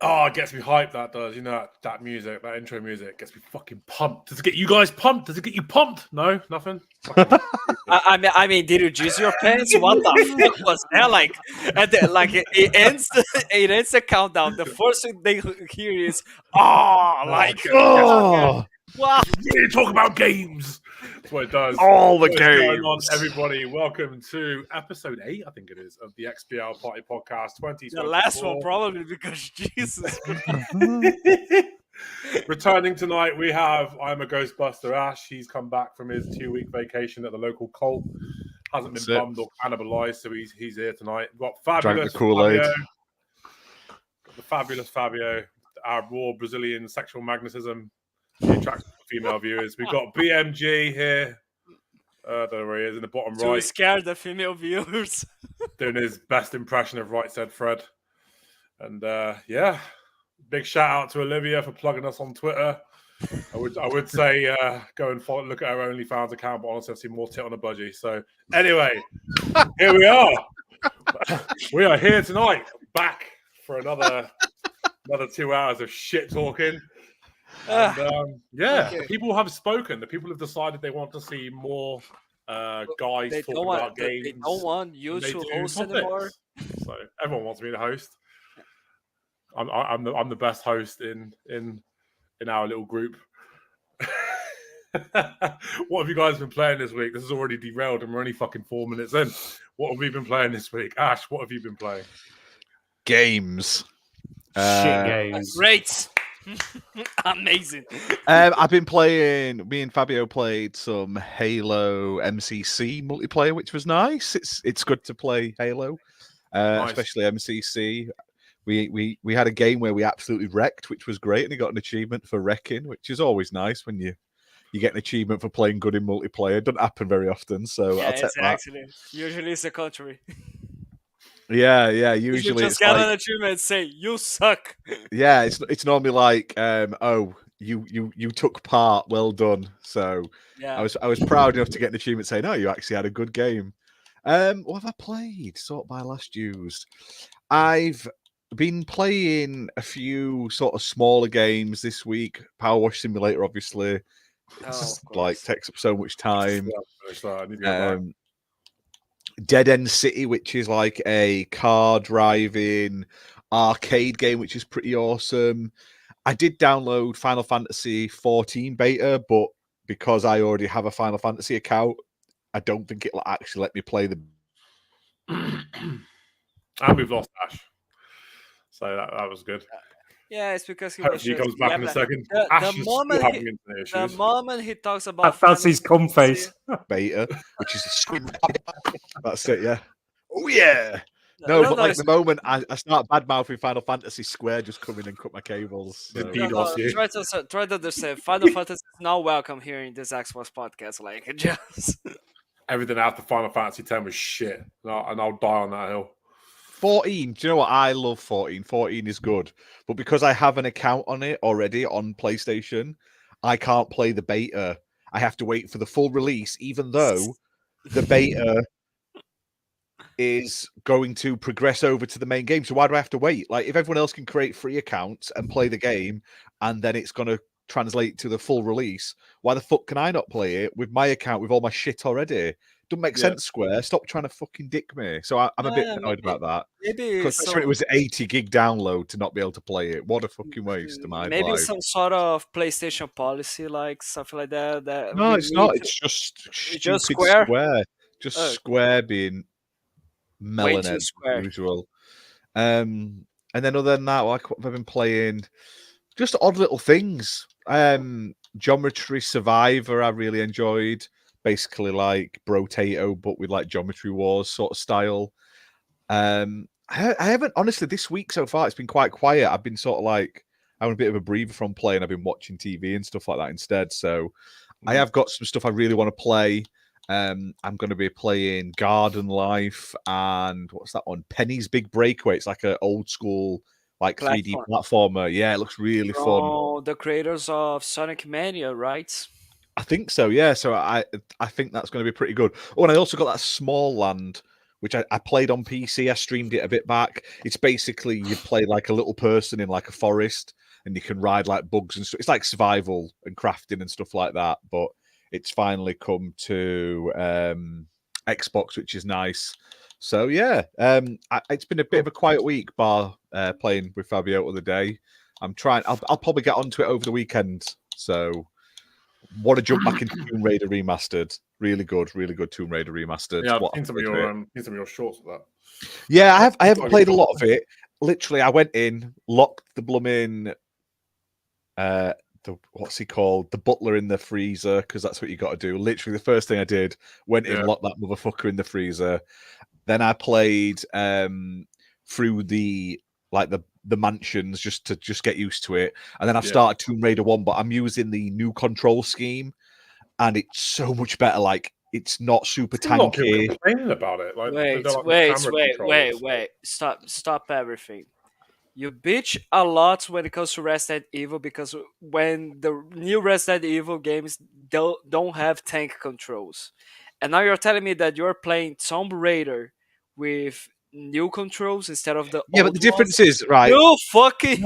Oh, it gets me hyped, that does. You know, that music, that intro music gets me fucking pumped. Does it get you guys pumped? Does it get you pumped? No, nothing? I mean, did you juice your pants? What the fuck was that? Like, it ends the countdown. The first thing they hear is, oh, wow. Yeah, talk about games. That's what it does. All the What's games. going on, everybody? Welcome to episode 8, I think it is, of the XBL Party Podcast 2024. The last one, probably, because Jesus. Returning tonight, we have I'm a Ghostbuster Ash. He's come back from his 2-week vacation at the local cult. Hasn't been bummed or cannibalized, so he's here tonight. We've got fabulous Kool-Aid. Fabio. Got the fabulous Fabio, our raw Brazilian sexual magnetism. He attracts female viewers. We've got BMG here. I don't know where he is, in the bottom right. To scare the female viewers. Doing his best impression of Right Said Fred. And yeah, big shout out to Olivia for plugging us on Twitter. I would say go and look at our OnlyFans account, but honestly, I've seen more tit on a budgie. So anyway, here we are. We are here tonight, back for another 2 hours of shit talking. And, people have spoken. The people have decided they want to see more guys talking about games. They don't want you to host anymore. So everyone wants me to host. I'm the best host in our little group. What have you guys been playing this week? This is already derailed, and we're only fucking 4 minutes in. What have we been playing this week? Ash, what have you been playing? Games. Shit games. Great. Amazing. I've been playing. Me and Fabio played some Halo MCC multiplayer, which was nice. It's good to play Halo, nice. Especially MCC. We had a game where we absolutely wrecked, which was great, and he got an achievement for wrecking, which is always nice when you get an achievement for playing good in multiplayer. It doesn't happen very often, so I'll take that. Actually, usually it's the contrary. Yeah. Usually you just get an achievement and say you suck. Yeah, it's normally like, you took part, well done. So yeah. I was proud enough to get an achievement saying, "Oh, you actually had a good game." What have I played? Sort by last used. I've been playing a few sort of smaller games this week. Power Wash Simulator, obviously. It's just, like, takes up so much time. Dead End City, which is like a car driving arcade game, which is pretty awesome. I did download Final Fantasy 14 beta, but because I already have a Final Fantasy account, I don't think it'll actually let me play the. And we've lost Ash, so that was good. Yeah, it's because he comes back in a second. The moment he talks about that's his cum face beta, which is a squid. That's it, yeah. Oh yeah. No, but like the moment I start bad mouthing Final Fantasy, Square just come in and cut my cables. So. Try to understand. Final Fantasy is not welcome here in this Xbox podcast. Like just everything after Final Fantasy 10 was shit, and I'll die on that hill. 14, do you know what? I love 14. 14 is good. But because I have an account on it already on PlayStation, I can't play the beta. I have to wait for the full release, even though the beta is going to progress over to the main game. So why do I have to wait? Like, if everyone else can create free accounts and play the game, and then it's going to translate to the full release, why the fuck can I not play it with my account with all my shit already? Doesn't make sense, Square. Stop trying to fucking dick me. So I'm a bit annoyed about that. Maybe because it was 80 gig download to not be able to play it. What a fucking waste of my life. Maybe some sort of PlayStation policy, like something like that. No, it's not. It's just stupid Square. Just Square being melanin as usual. And then other than that, what have I been playing? Just odd little things. Geometry Survivor I really enjoyed. Basically like Brotato, but with like Geometry Wars sort of style. I haven't, honestly, this week so far, it's been quite quiet. I've been sort of like having a bit of a breather from playing. I've been watching TV and stuff like that instead. So I have got some stuff I really want to play. I'm going to be playing Garden Life and what's that one? Penny's Big Breakaway. It's like an old school like 3D platformer. Yeah, it looks really fun. Oh, the creators of Sonic Mania, right? I think so, yeah. So I think that's going to be pretty good. Oh, and I also got that Small Land, which I played on PC. I streamed it a bit back. It's basically you play like a little person in like a forest, and you can ride like bugs and stuff. It's like survival and crafting and stuff like that. But it's finally come to Xbox, which is nice. So yeah, it's been a bit of a quiet week, bar playing with Fabio the other day. I'm trying. I'll probably get onto it over the weekend. So want to jump back into Tomb Raider Remastered. Really good Tomb Raider Remastered. Yeah, I've seen some of your shorts of that. Yeah, I haven't played a lot of it. Literally, I went in, locked the blooming what's he called? The butler in the freezer, because that's what you got to do. Literally, the first thing I did, went in, locked that motherfucker in the freezer. Then I played through the mansions just to get used to it, and then I've started Tomb Raider 1, but I'm using the new control scheme, and it's so much better. Like, it's not super tanky. Complaining about it. Like, wait! Stop everything. You bitch a lot when it comes to Resident Evil, because when the new Resident Evil games don't have tank controls, and now you're telling me that you're playing Tomb Raider with new controls instead of the but the difference is, right? You fucking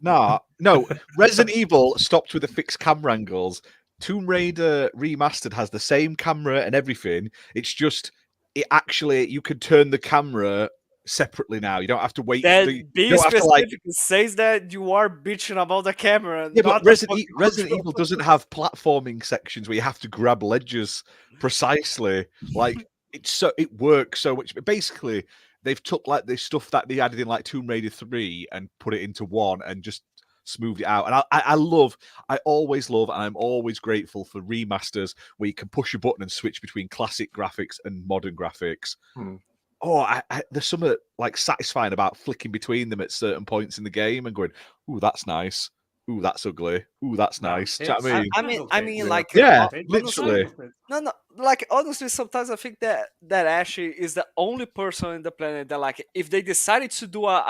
no. Resident Evil stopped with the fixed camera angles. Tomb Raider Remastered has the same camera and everything. It's just you could turn the camera separately now. You don't have to wait. Be specific. It says that you are bitching about the camera. Yeah, but Resident Evil doesn't have platforming sections where you have to grab ledges precisely. Like, it works so much. But basically, they've took like this stuff that they added in like Tomb Raider 3 and put it into 1 and just smoothed it out. And I always love, and I'm always grateful for remasters where you can push a button and switch between classic graphics and modern graphics. There's something like satisfying about flicking between them at certain points in the game and going, "Ooh, that's nice. Ooh, that's ugly. Ooh, that's nice." Do you know what I mean, like, literally. No, like, honestly, sometimes I think that Ashley is the only person in the planet that, like, if they decided to do a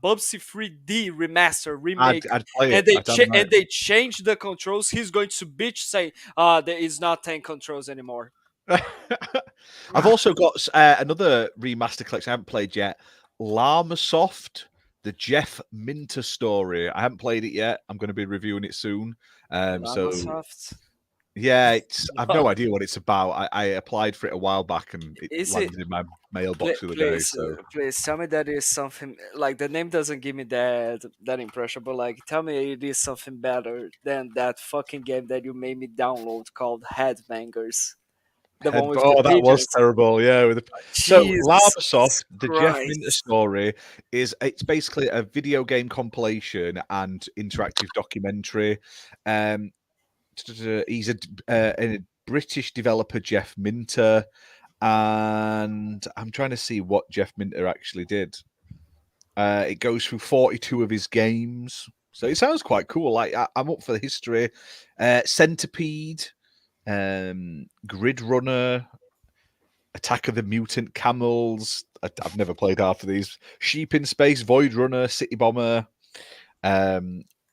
Bubsy 3D remaster remake, I'd play it. And they change the controls, he's going to bitch say, there is not tank controls anymore. I've also got another remaster collection I haven't played yet. Llama Soft, the Jeff Minter story. I haven't played it yet. I'm going to be reviewing it soon. Soft. Yeah, I've no idea what it's about. I applied for it a while back and it landed in my mailbox the other day. So please tell me that is something, like, the name doesn't give me that impression, but like, tell me it is something better than that fucking game that you made me download called Headbangers. That was terrible. Yeah, so Llama Soft, the Jeff Minter story it's basically a video game compilation and interactive documentary. He's a British developer, Jeff Minter, and I'm trying to see what Jeff Minter actually did. It goes through 42 of his games, so it sounds quite cool. Like, I'm up for the history. Centipede. Grid Runner, Attack of the Mutant Camels. I've never played half of these. Sheep in Space, Void Runner, City Bomber,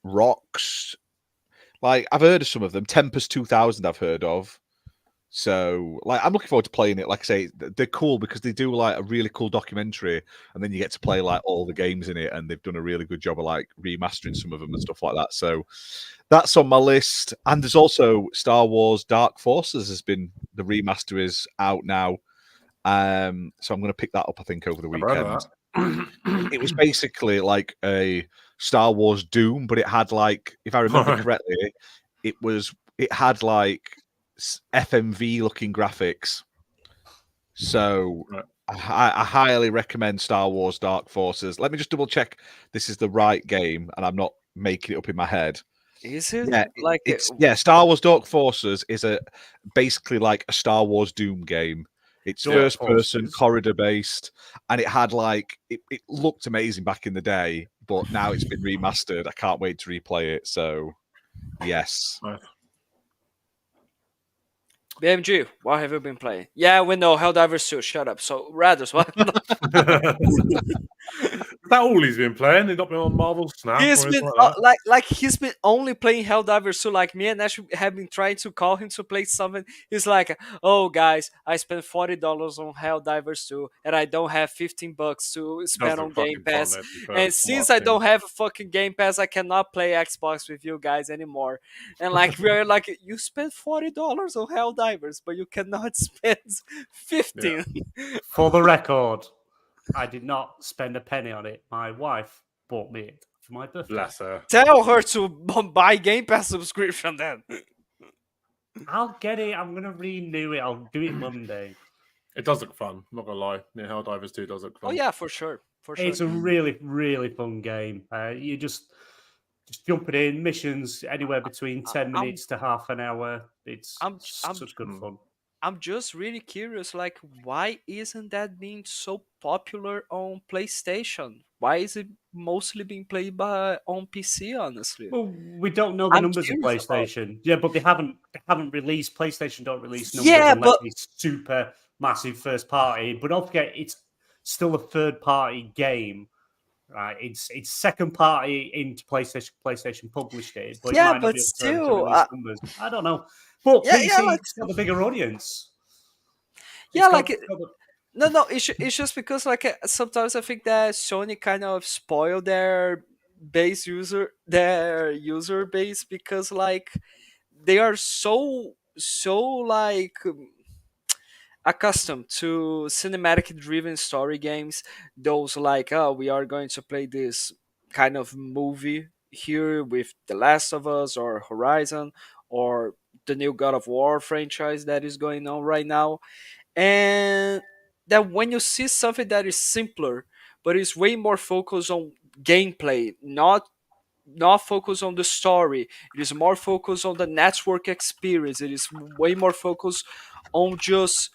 Rocks. Like, I've heard of some of them. Tempest 2000 I've heard of. So, like, I'm looking forward to playing it. Like I say, they're cool because they do like a really cool documentary, and then you get to play like all the games in it, and they've done a really good job of like remastering some of them and stuff like that. So that's on my list. And there's also Star Wars Dark Forces the remaster is out now. So I'm going to pick that up, I think, over the weekend. It was basically like a Star Wars Doom, but it had like, if I remember correctly, it had like FMV looking graphics. So I highly recommend Star Wars Dark Forces. Let me just double check this is the right game and I'm not making it up in my head. Is it? Yeah, Star Wars Dark Forces is basically like a Star Wars Doom game. It's first person, corridor based, and it had like it looked amazing back in the day, but now it's been remastered. I can't wait to replay it. So yes. BMG, what have you been playing? Yeah, we know Helldivers 2. Shut up. So, Radders, what? that all he's been playing? He's not been on Marvel Snap. He's or been like he's been only playing Helldivers 2. Like me and Ash have been trying to call him to play something. He's like, "Oh guys, I spent $40 on Helldivers 2, and I don't have $15 to spend on Game Pass. And since I don't have a fucking Game Pass, I cannot play Xbox with you guys anymore." And like we're like, "You spent $40 on Helldivers, but you cannot spend 15." Yeah. For the record, I did not spend a penny on it. My wife bought me it for my birthday. Bless her. Tell her to buy Game Pass subscription then. I'll get it. I'm gonna renew it. I'll do it Monday. It does look fun. I'm not gonna lie. Yeah, Helldivers 2 does look fun. Oh yeah, for sure. It's a really, really fun game. You just jumping in missions anywhere between 10 minutes to half an hour. It's such good fun. I'm just really curious, like, why isn't that being so popular on PlayStation? Why is it mostly being played on PC, honestly? Well, we don't know the numbers of PlayStation. Yeah, but they haven't released, PlayStation don't release numbers unless it's super massive first party. But don't forget, it's still a third party game. Right, it's second party into PlayStation. PlayStation published it, but yeah, it might not but be still, numbers. I don't know. But PC's got a bigger audience. No, it's just because like sometimes I think that Sony kind of spoiled their user base because like they are so like accustomed to cinematic driven story games. Those like, oh, we are going to play this kind of movie here with The Last of Us or Horizon or the new God of War franchise that is going on right now. And that when you see something that is simpler but is way more focused on gameplay, not focused on the story, it is more focused on the network experience, it is way more focused on just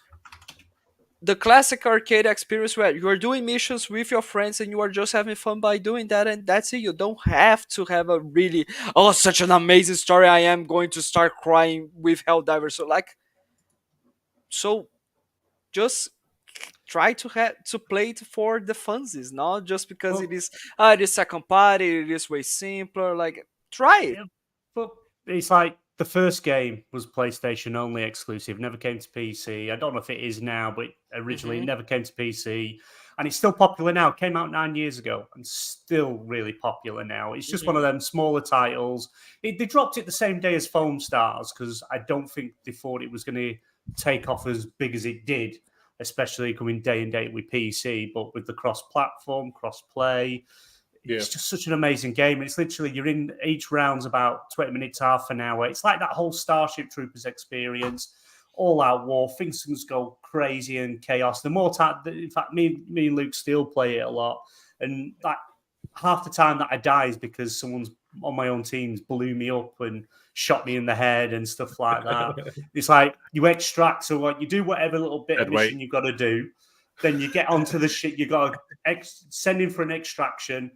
the classic arcade experience where you are doing missions with your friends and you are just having fun by doing that, and that's it. You don't have to have a really, oh, such an amazing story, I am going to start crying with Helldivers. So just try to play it for the funsies, not just because it is second party, it is way simpler. Like, try it. Yeah, but it's like the first game was PlayStation only exclusive, never came to PC. I don't know if it is now, but originally it never came to PC. And it's still popular now. It came out 9 years ago and still really popular now. It's just one of them smaller titles. They dropped it the same day as Foam Stars because I don't think they thought it was going to take off as big as it did, especially coming day and date with PC. But with the cross-platform, cross-play, it's just such an amazing game. It's literally, you're in each round's about 20 minutes, half an hour. It's like that whole Starship Troopers experience, all-out war. Things go crazy and chaos. The more time, in fact, me and Luke still play it a lot. And like half the time that I die is because someone's on my own teams blew me up and shot me in the head and stuff like that. It's like you extract, so like you do whatever little bit of mission you got to do. Then you get onto the ship. You got to send in for an extraction.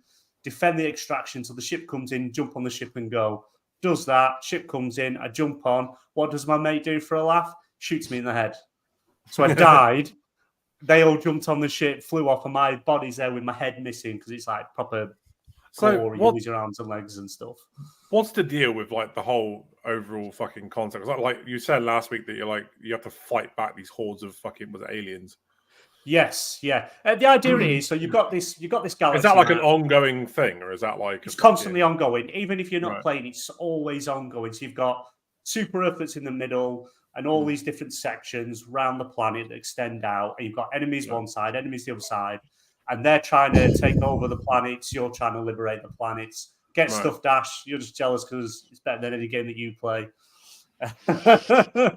Defend the extraction till the ship comes in, jump on the ship and go. Does that, ship comes in, I jump on. What does my mate do for a laugh? Shoots me in the head. So I died. They all jumped on the ship, flew off, and my body's there with my head missing because it's like proper core, you use your arms and legs and stuff. What's the deal with like the whole overall fucking concept? Like you said last week that you have to fight back these hordes of fucking aliens. Yes, yeah. The idea is, so you've got this galaxy. Is that like an ongoing thing, or is that like it's constantly ongoing? Even if you're not playing, it's always ongoing. So you've got Super Earth that's in the middle, and all these different sections around the planet that extend out. And you've got enemies one side, enemies the other side, and they're trying to take over the planets. You're trying to liberate the planets. Get stuff, Dash. You're just jealous because it's better than any game that you play.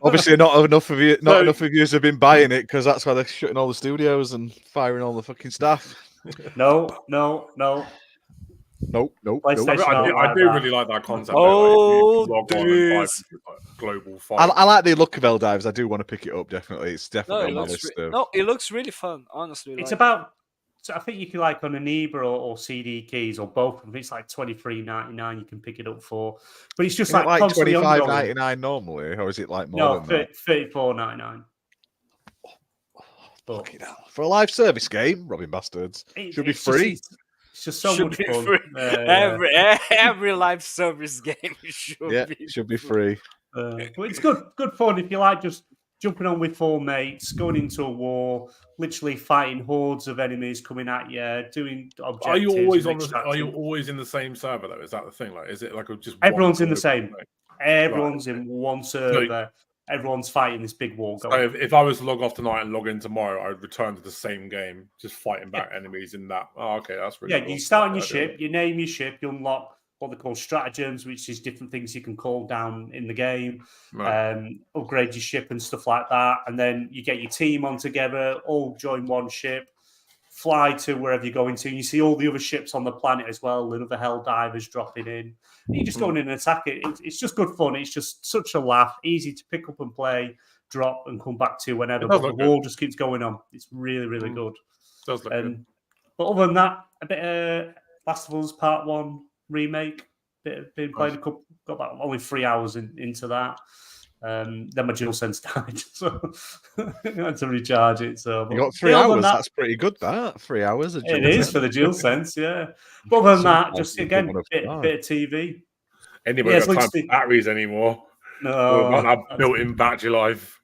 Obviously, not enough of you have been buying it because that's why they're shutting all the studios and firing all the fucking staff. No. Nope. I do really like that concept. Global fight. I like the look of Helldivers. I do want to pick it up. Definitely, it's definitely on my list. It looks really fun. Honestly, it's about. So I think you can like on an eBay or CD keys or both of them. It's like $23.99. You can pick it up for, but it's just like $25.99 normally, or is it like more than that? $34.99. For a live service game, robbing bastards, should be free. It's just so much fun. Every live service game should be free. But it's good fun if you like just jumping on with 4 mates, going into a war, literally fighting hordes of enemies coming at you, doing objectives. Are you always in the same server though? Is that the thing? Like, is it like just everyone's in the same? Everyone's in one server. Everyone's fighting this big war going. So if I was to log off tonight and log in tomorrow, I'd return to the same game, just fighting back enemies in that. Oh, okay, that's really cool. You start on your ship, you name your ship, you unlock what they call stratagems, which is different things you can call down in the game, upgrade your ship and stuff like that. And then you get your team on together, all join one ship, fly to wherever you're going to. And you see all the other ships on the planet as well, and other hell divers dropping in. And you just go in and attack it. It's just good fun. It's just such a laugh, easy to pick up and play, drop and come back to whenever. But the war just keeps going on. It's really, really good. Does look good. But other than that, a bit of Last of Us Part 1 remake. Been playing got about only 3 hours into that. Then my DualSense died, so I had to recharge it. So you got 3 hours. That's pretty good. That 3 hours. It is for the DualSense, yeah. But other than that, just again bit of TV. Anybody got time for batteries anymore? No, not have built-in battery life.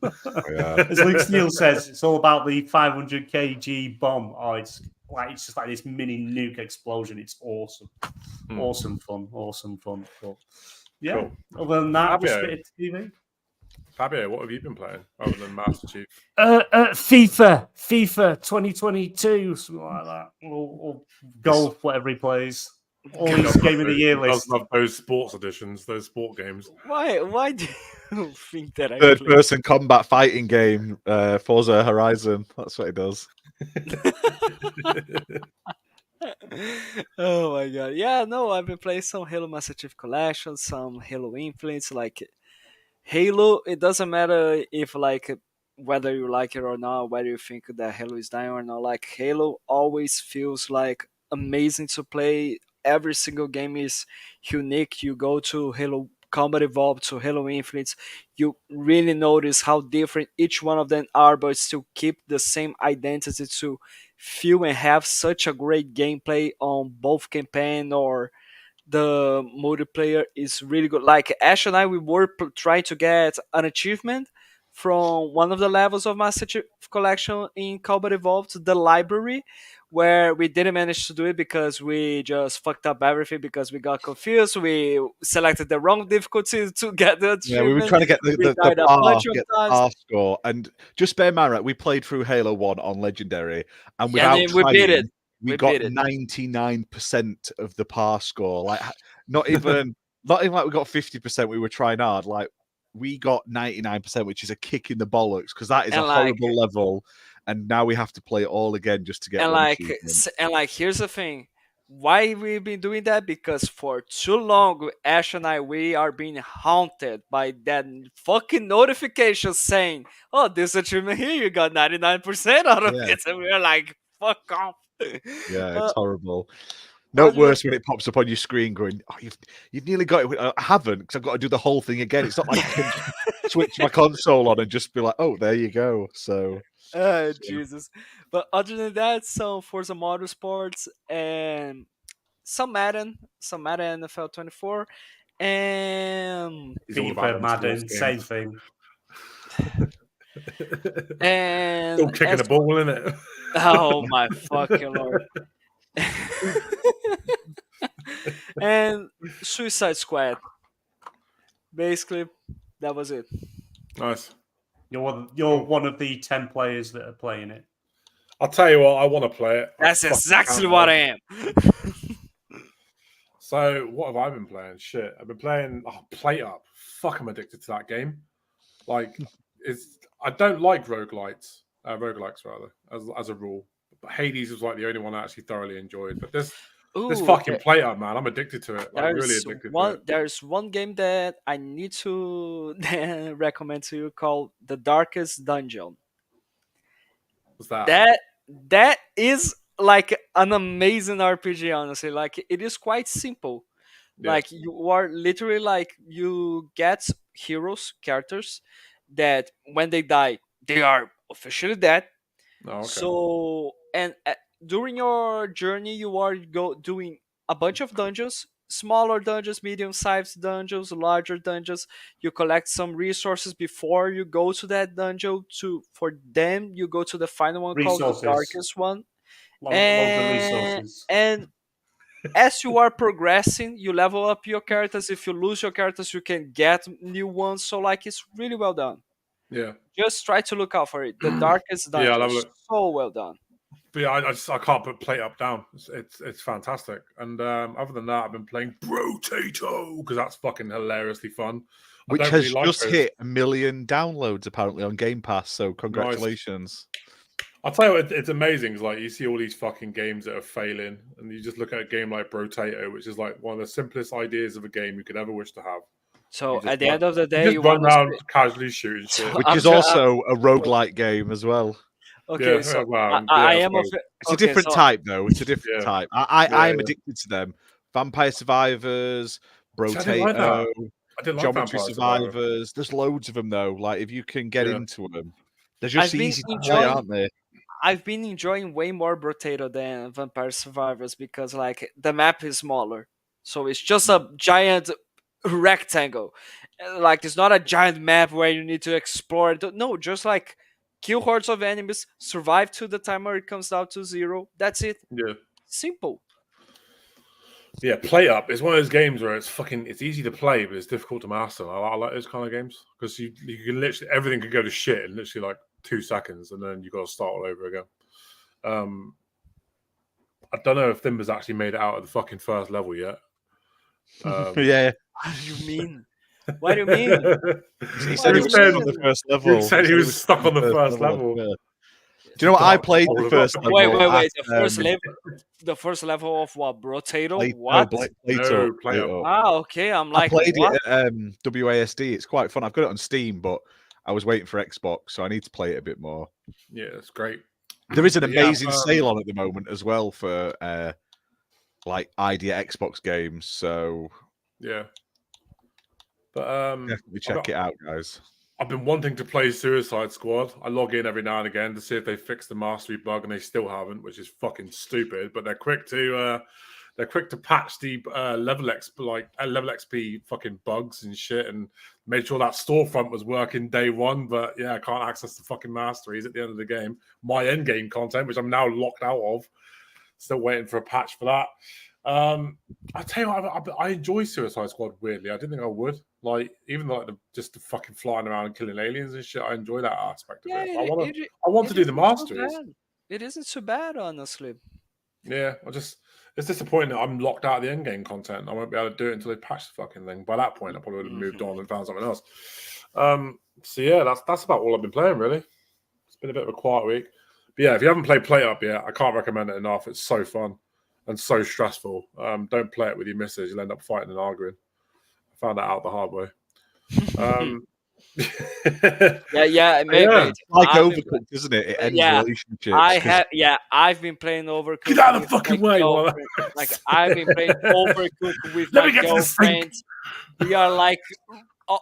As Luke Steele says, it's all about the 500 kg bomb. Oh, it's just like this mini nuke explosion. It's awesome, awesome fun. But yeah, cool. Other than that, Fabio, just a bit of TV. Fabio, what have you been playing other than Master Chief? FIFA 2022, something like that, or golf, whatever he plays. All his game of the year list. I love those sports editions, those sport games. Why do you think that? Third-person combat fighting game, Forza Horizon. That's what it does. Oh my god! Yeah, no, I've been playing some Halo Master Chief Collection, some Halo Infinite. Like Halo, it doesn't matter if whether you like it or not, whether you think that Halo is dying or not. Like Halo always feels like amazing to play. Every single game is unique. You go to Halo Combat Evolved, to Halo Infinite, you really notice how different each one of them are, but still keep the same identity to feel and have such a great gameplay on both campaign or the multiplayer is really good. Like Ash and I, we were trying to get an achievement from one of the levels of Master Chief Collection in Combat Evolved, the library, where we didn't manage to do it because we just fucked up everything because we got confused. We selected the wrong difficulty to get the achievement. Yeah, we were trying to get the R score. And just bear in mind, right, we played through Halo 1 on Legendary, and without we beat it. We got 99% of the par score. Like not even like we got 50%. We were trying hard. Like we got 99%, which is a kick in the bollocks because that is a horrible level. And now we have to play it all again just to get. And here's the thing: why we've been doing that? Because for too long, Ash and I, we are being haunted by that fucking notification saying, "Oh, this achievement here, you got 99% out of it," and we're like, "Fuck off." Yeah, it's horrible. No worse when it pops up on your screen going, "Oh, you've nearly got it." I haven't because I've got to do the whole thing again. It's not like I can switch my console on and just be like, "Oh, there you go." So. Jesus. But other than that, some Forza Motorsports and some Madden NFL 24 and FIFA, Madden, same thing. And still kicking the ball in it. Oh my fucking lord. And Suicide Squad. Basically, that was it. Nice. You're one of the 10 players that are playing it. I'll tell you what, I want to play it. That's exactly what I am. So, what have I been playing? Shit, I've been playing Plate Up. Fuck, I'm addicted to that game. Like, I don't like roguelites rather, as a rule. But Hades was like the only one I actually thoroughly enjoyed. But this fucking Plate Up, man, I'm addicted to it. Like, really addicted to it. There's one game that I need to recommend to you called The Darkest Dungeon. What's that? That is like an amazing RPG, honestly. Like, it is quite simple. Yeah. Like, you are literally like, you get characters that when they die, they are officially dead. Oh, okay. So, and during your journey, you are doing a bunch of dungeons, smaller dungeons, medium-sized dungeons, larger dungeons. You collect some resources before you go to that dungeon. For them, you go to the final one called the darkest one. And as you are progressing, you level up your characters. If you lose your characters, you can get new ones. So like, it's really well done. Yeah. Just try to look out for it. The darkest dungeon, so well done. But yeah, I can't put Plate Up down. It's fantastic. And other than that, I've been playing Brotato because that's fucking hilariously fun. Which has just hit 1 million downloads apparently on Game Pass. So congratulations. Nice. I'll tell you what, it's amazing. It's like you see all these fucking games that are failing, and you just look at a game like Brotato, which is like one of the simplest ideas of a game you could ever wish to have. So at the end of the day, you run around casually shooting shit. Which is also a roguelike game as well. Okay, so it's a different type, though. It's a different type. I am addicted to them. Vampire Survivors, Brotato, Geometry Survivors. There's loads of them, though. Like, if you can get into them, they're just easy to play, aren't they? I've been enjoying way more Brotato than Vampire Survivors because, like, the map is smaller. So it's just a giant rectangle. Like, it's not a giant map where you need to explore. No, just like kill hordes of enemies, survive to the timer it comes down to 0. That's it. Yeah. Simple. Yeah, Plate Up is one of those games where it's easy to play, but it's difficult to master. I like those kind of games because you can literally, everything could go to shit in literally like 2 seconds, and then you got to start all over again. I don't know if Thimber's actually made it out of the fucking first level yet. Yeah. What do you mean? What do you mean? He said he was stuck on the first level. He said he was stuck on the first level. Yeah. Do you know what I played the first level? Wait. The first level of what? Brotato? What? Plato. Okay. I'm like, I played it at WASD. It's quite fun. I've got it on Steam, but I was waiting for Xbox, so I need to play it a bit more. Yeah, it's great. There is an amazing sale on at the moment as well for like Idea Xbox games. So yeah, but definitely check it out, guys. I've been wanting to play Suicide Squad. I log in every now and again to see if they fixed the mastery bug, and they still haven't, which is fucking stupid. But they're quick to patch the level XP fucking bugs and shit, and made sure that storefront was working day one. But yeah, I can't access the fucking masteries at the end of the game. My end game content, which I'm now locked out of, still waiting for a patch for that. I tell you what, I enjoy Suicide Squad. Weirdly, I didn't think I would. Like, even like just the fucking flying around and killing aliens and shit, I enjoy that aspect of it. I want to do the masteries. It isn't too bad, honestly. Yeah, it's disappointing that I'm locked out of the end game content. I won't be able to do it until they patch the fucking thing. By that point, I probably would have moved on and found something else. So yeah, that's about all I've been playing, really. It's been a bit of a quiet week. But yeah, if you haven't played Plate Up yet, I can't recommend it enough. It's so fun and so stressful. Don't play it with your missus. You'll end up fighting and arguing. I found that out the hard way. Maybe. Like Overcooked, isn't it? It ends relationships. I've been playing Overcooked. Get out of the fucking way! Like, I've been playing Overcooked with my girlfriend. We are like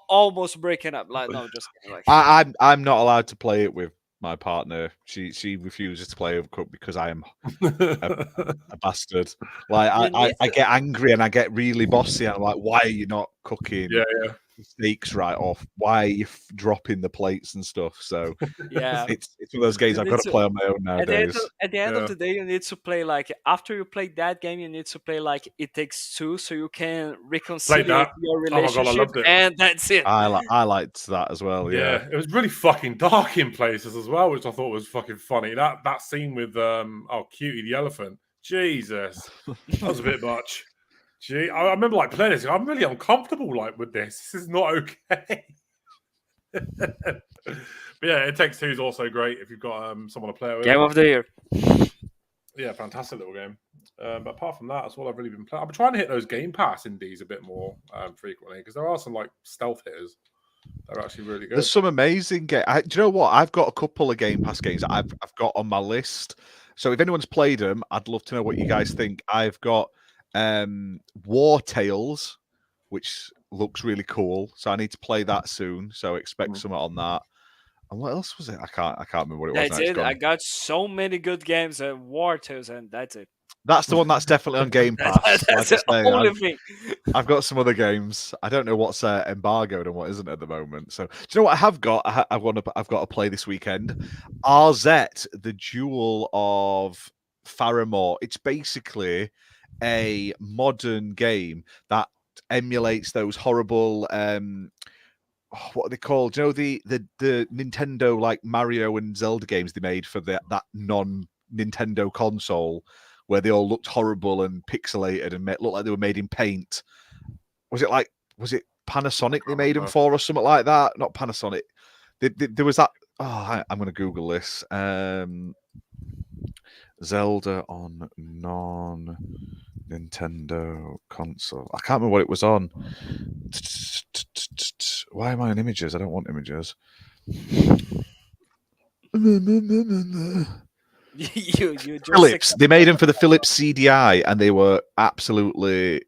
almost breaking up. Like, no, just kidding. Like, I'm not allowed to play it with my partner. She refuses to play Overcooked because I am a bastard. Like, I get angry and I get really bossy. And I'm like, why are you not cooking? Yeah. Steaks right off. Why are you dropping the plates and stuff? So yeah, it's one of those games I've got to play on my own nowadays. At the end of the day, you need to play like, after you play that game, you need to play like It Takes Two, so you can reconcile your relationship, and that's it. I liked that as well. Yeah, it was really fucking dark in places as well, which I thought was fucking funny. That scene with Cutie the elephant, Jesus, that was a bit much. Gee, I remember like playing this. I'm really uncomfortable like with this. This is not okay. But yeah, It Takes Two is also great if you've got someone to play it with. Game of the year. Yeah, fantastic little game. But apart from that, that's all I've really been playing. I've been trying to hit those Game Pass indies a bit more frequently because there are some like stealth hitters that are actually really good. There's some amazing games. Do you know what? I've got a couple of Game Pass games that I've got on my list. So if anyone's played them, I'd love to know what you guys think. I've got War Tales, which looks really cool, so I need to play that soon, so expect something on that. And what else was it? I can't remember what it was. That's it. I got so many good games at War Tales, and that's it. That's the one that's definitely on Game Pass. That's the only thing. I've got some other games. I don't know what's embargoed and what isn't at the moment. So, do you know what I have got? I've got to play this weekend. RZ, the Jewel of Faramore. It's basically a modern game that emulates those horrible. What are they called? Do you know the Nintendo like Mario and Zelda games they made for that non-Nintendo console? Where they all looked horrible and pixelated and looked like they were made in paint. Was it Panasonic they made them for or something like that? Not Panasonic. There was that. Oh, I'm going to Google this. Zelda on non-Nintendo console. I can't remember what it was on. Why am I on images? I don't want images. Philips. They made them for the Philips CDI, and they were absolutely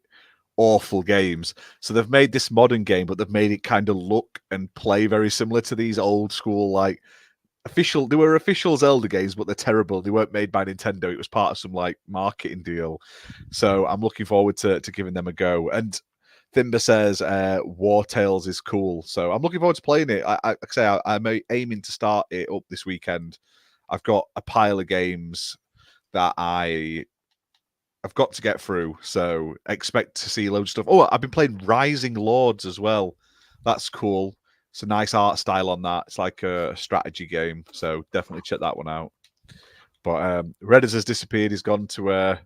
awful games. So they've made this modern game, but they've made it kind of look and play very similar to these old school like official. They were official Zelda games, but they're terrible. They weren't made by Nintendo. It was part of some like marketing deal. So I'm looking forward to giving them a go. And Thimba says War Tales is cool. So I'm looking forward to playing it. I'm aiming to start it up this weekend. I've got a pile of games that I've got to get through, so expect to see loads of stuff. Oh, I've been playing Rising Lords as well. That's cool. It's a nice art style on that. It's like a strategy game, so definitely check that one out. But Redders has disappeared. He's gone to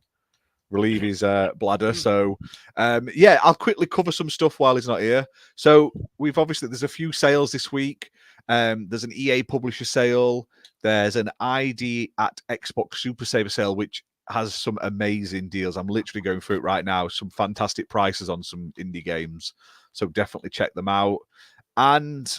relieve his bladder. So, I'll quickly cover some stuff while he's not here. So there's a few sales this week. There's an EA publisher sale. There's an ID at Xbox Super Saver sale, which has some amazing deals. I'm literally going through it right now. Some fantastic prices on some indie games. So definitely check them out. And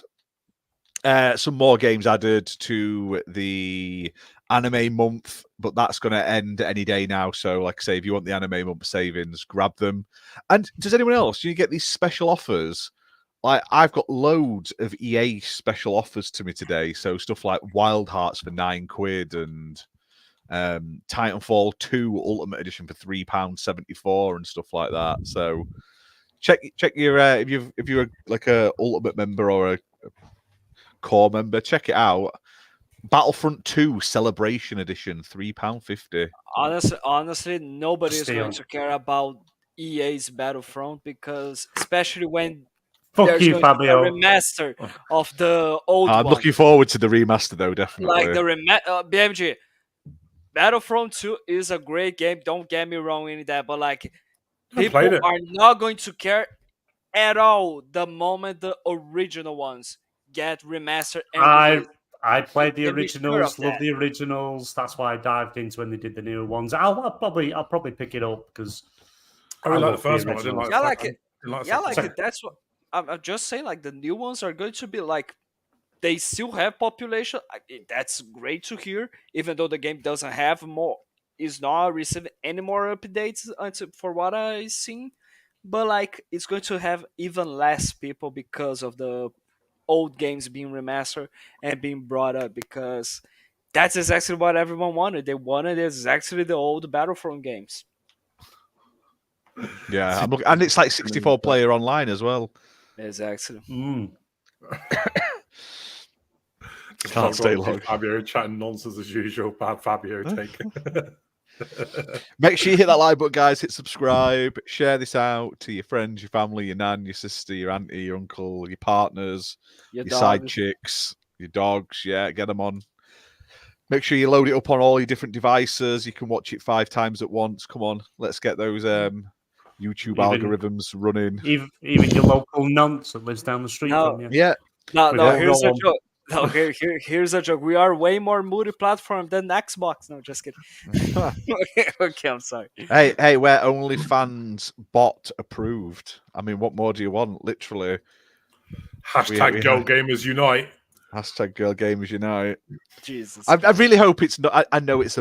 some more games added to the anime month, but that's going to end any day now. So like I say, if you want the anime month savings, grab them. And does anyone else, do you get these special offers? Like I've got loads of EA special offers to me today. So stuff like Wild Hearts for £9 and Titanfall 2 Ultimate Edition for £3.74 and stuff like that. So check your if you're like a Ultimate member or a core member, check it out. Battlefront 2 Celebration Edition, £3.50. Honestly, nobody is going to care about EA's Battlefront because especially when Fuck you, Fabio. A remaster of the old I'm one. looking forward to the remaster, though, definitely. Like the BMG, Battlefront 2 is a great game. Don't get me wrong in that, but like people are not going to care at all the moment the original ones get remastered. And I played the originals, love the originals. That's why I dived into when they did the newer ones. I'll probably pick it up because I really like the first one. I didn't like it. Like it. That's what I'm just saying. Like the new ones are going to be like they still have population. That's great to hear. Even though the game doesn't have more, is not receiving any more updates for what I've seen. But like it's going to have even less people because of the old games being remastered and being brought up because that's exactly what everyone wanted. They wanted exactly the old Battlefront games. Yeah, I'm looking, and it's like 64 player online as well. Exactly. Can't stay long. Fabio chatting nonsense as usual. Bad Fabio take. Make sure you hit that like button, guys. Hit subscribe. Share this out to your friends, your family, your nan, your sister, your auntie, your uncle, your partners, your side chicks, your dogs. Yeah, get them on. Make sure you load it up on all your different devices. You can watch it 5 times at once. Come on, let's get those YouTube algorithms running. Even your local nonce that lives down the street from you. Yeah. No, here's a joke. No, here's a joke. We are way more multi-platform than Xbox. No, just kidding. Okay, I'm sorry. Hey, we're OnlyFans bot approved. I mean, what more do you want? Literally. Hashtag Girl Gamers Unite. Hashtag Girl Gamers Unite. Jesus. I really hope it's not. I know it's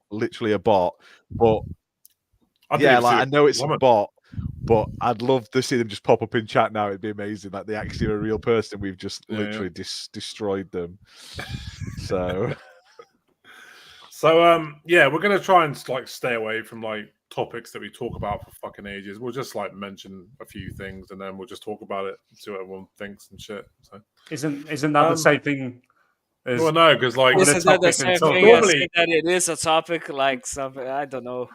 literally a bot, but I know it's a bot. But I'd love to see them just pop up in chat now. It'd be amazing. Like they actually are a real person. We've just literally destroyed them. So, we're gonna try and like stay away from like topics that we talk about for fucking ages. We'll just like mention a few things and then we'll just talk about it and see what everyone thinks and shit. So isn't that the same thing? Well, no, because like isn't that the same thing normally, as that it is a topic like something? I don't know.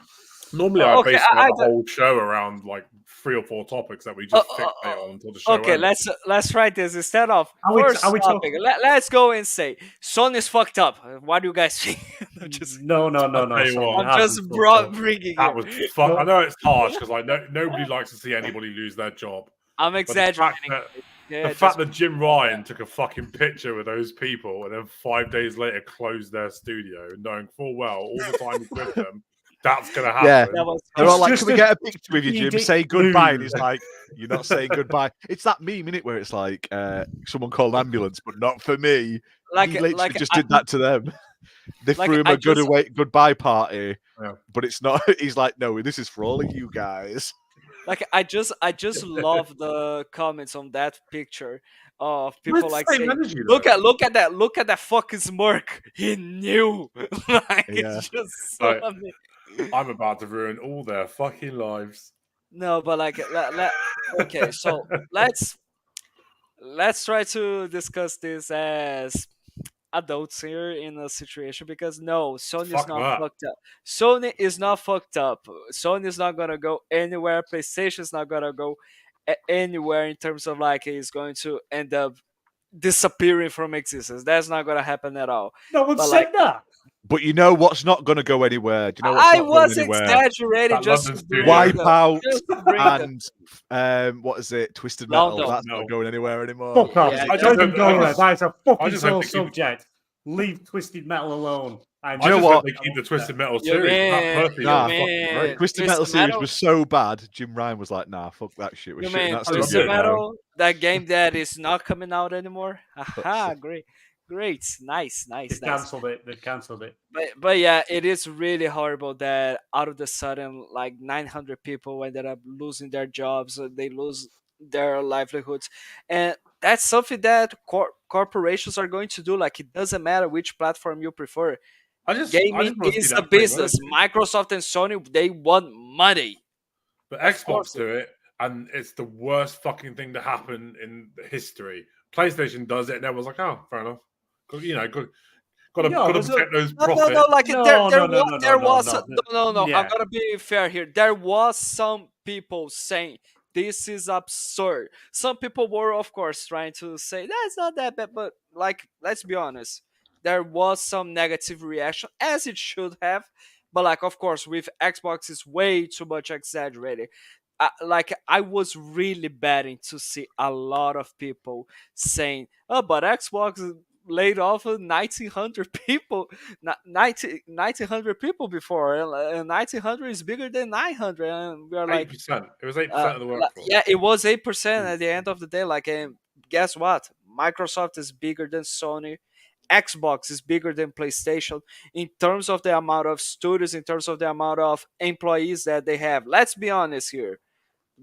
Normally, I base the whole show around like 3 or 4 topics that we just fixate on until the show ends. let's try this instead of first topic. Let's go and say Sony's fucked up. What do you guys think? No. I'm just bringing that was fuck. I know it's harsh because like nobody likes to see anybody lose their job. I'm exaggerating. The fact that Jim Ryan took a fucking picture with those people and then 5 days later closed their studio, knowing full well all the time he's with them. That's going to happen. Yeah. They're all like, can we get a picture with you, Jim? Say goodbye. And he's like, you're not saying goodbye. It's that meme, innit, where it's like, someone called an ambulance, but not for me. He literally just did that to them. They threw him a goodbye party, but it's not. He's like, no, this is for all of you guys. Like I just love the comments on that picture of people like saying, look at that fucking smirk. He knew. It's just so amazing. I'm about to ruin all their fucking lives. No, but like, okay, so let's try to discuss this as adults here in a situation because no, Sony's not fucked up. Sony is not fucked up. Sony's not gonna go anywhere. PlayStation's not gonna go anywhere in terms of like it's going to end up disappearing from existence. That's not gonna happen at all. No one said that. But you know what's not going to go anywhere? Do you know I was exaggerating. Just Wipeout and what is it? Twisted Metal. That's not going anywhere anymore. Fuck off! I don't go there. That is a fucking sole subject. Leave Twisted Metal alone. You know what? They keep the Twisted Metal series. Twisted Metal series was so bad. Jim Ryan was like, "Nah, fuck that shit." We're shitting that Twisted Metal, that game that is not coming out anymore. Aha, great, nice. They've cancelled it. But yeah, it is really horrible that out of the sudden, like 900 people ended up losing their jobs. They lose their livelihoods, and that's something that corporations are going to do. Like it doesn't matter which platform you prefer. Gaming is a business. Microsoft and Sony, they want money. But Xbox do it, and it's the worst fucking thing to happen in history. PlayStation does it, and everyone's like, "Oh, fair enough." You know, got to protect those profits. There was. I'm gonna be fair here. There was some people saying this is absurd. Some people were, of course, trying to say that's not that bad, but like, let's be honest. There was some negative reaction, as it should have, but like, of course, with Xbox, it's way too much exaggerated. I was really betting to see a lot of people saying, "Oh, but Xbox laid off 1,900 people, 1,900 people before, and 1,900 is bigger than 900." And we are like, 8%. It was 8% of the workforce. Yeah, it was 8% at the end of the day. Like, and guess what? Microsoft is bigger than Sony. Xbox is bigger than PlayStation in terms of the amount of studios, in terms of the amount of employees that they have. Let's be honest here.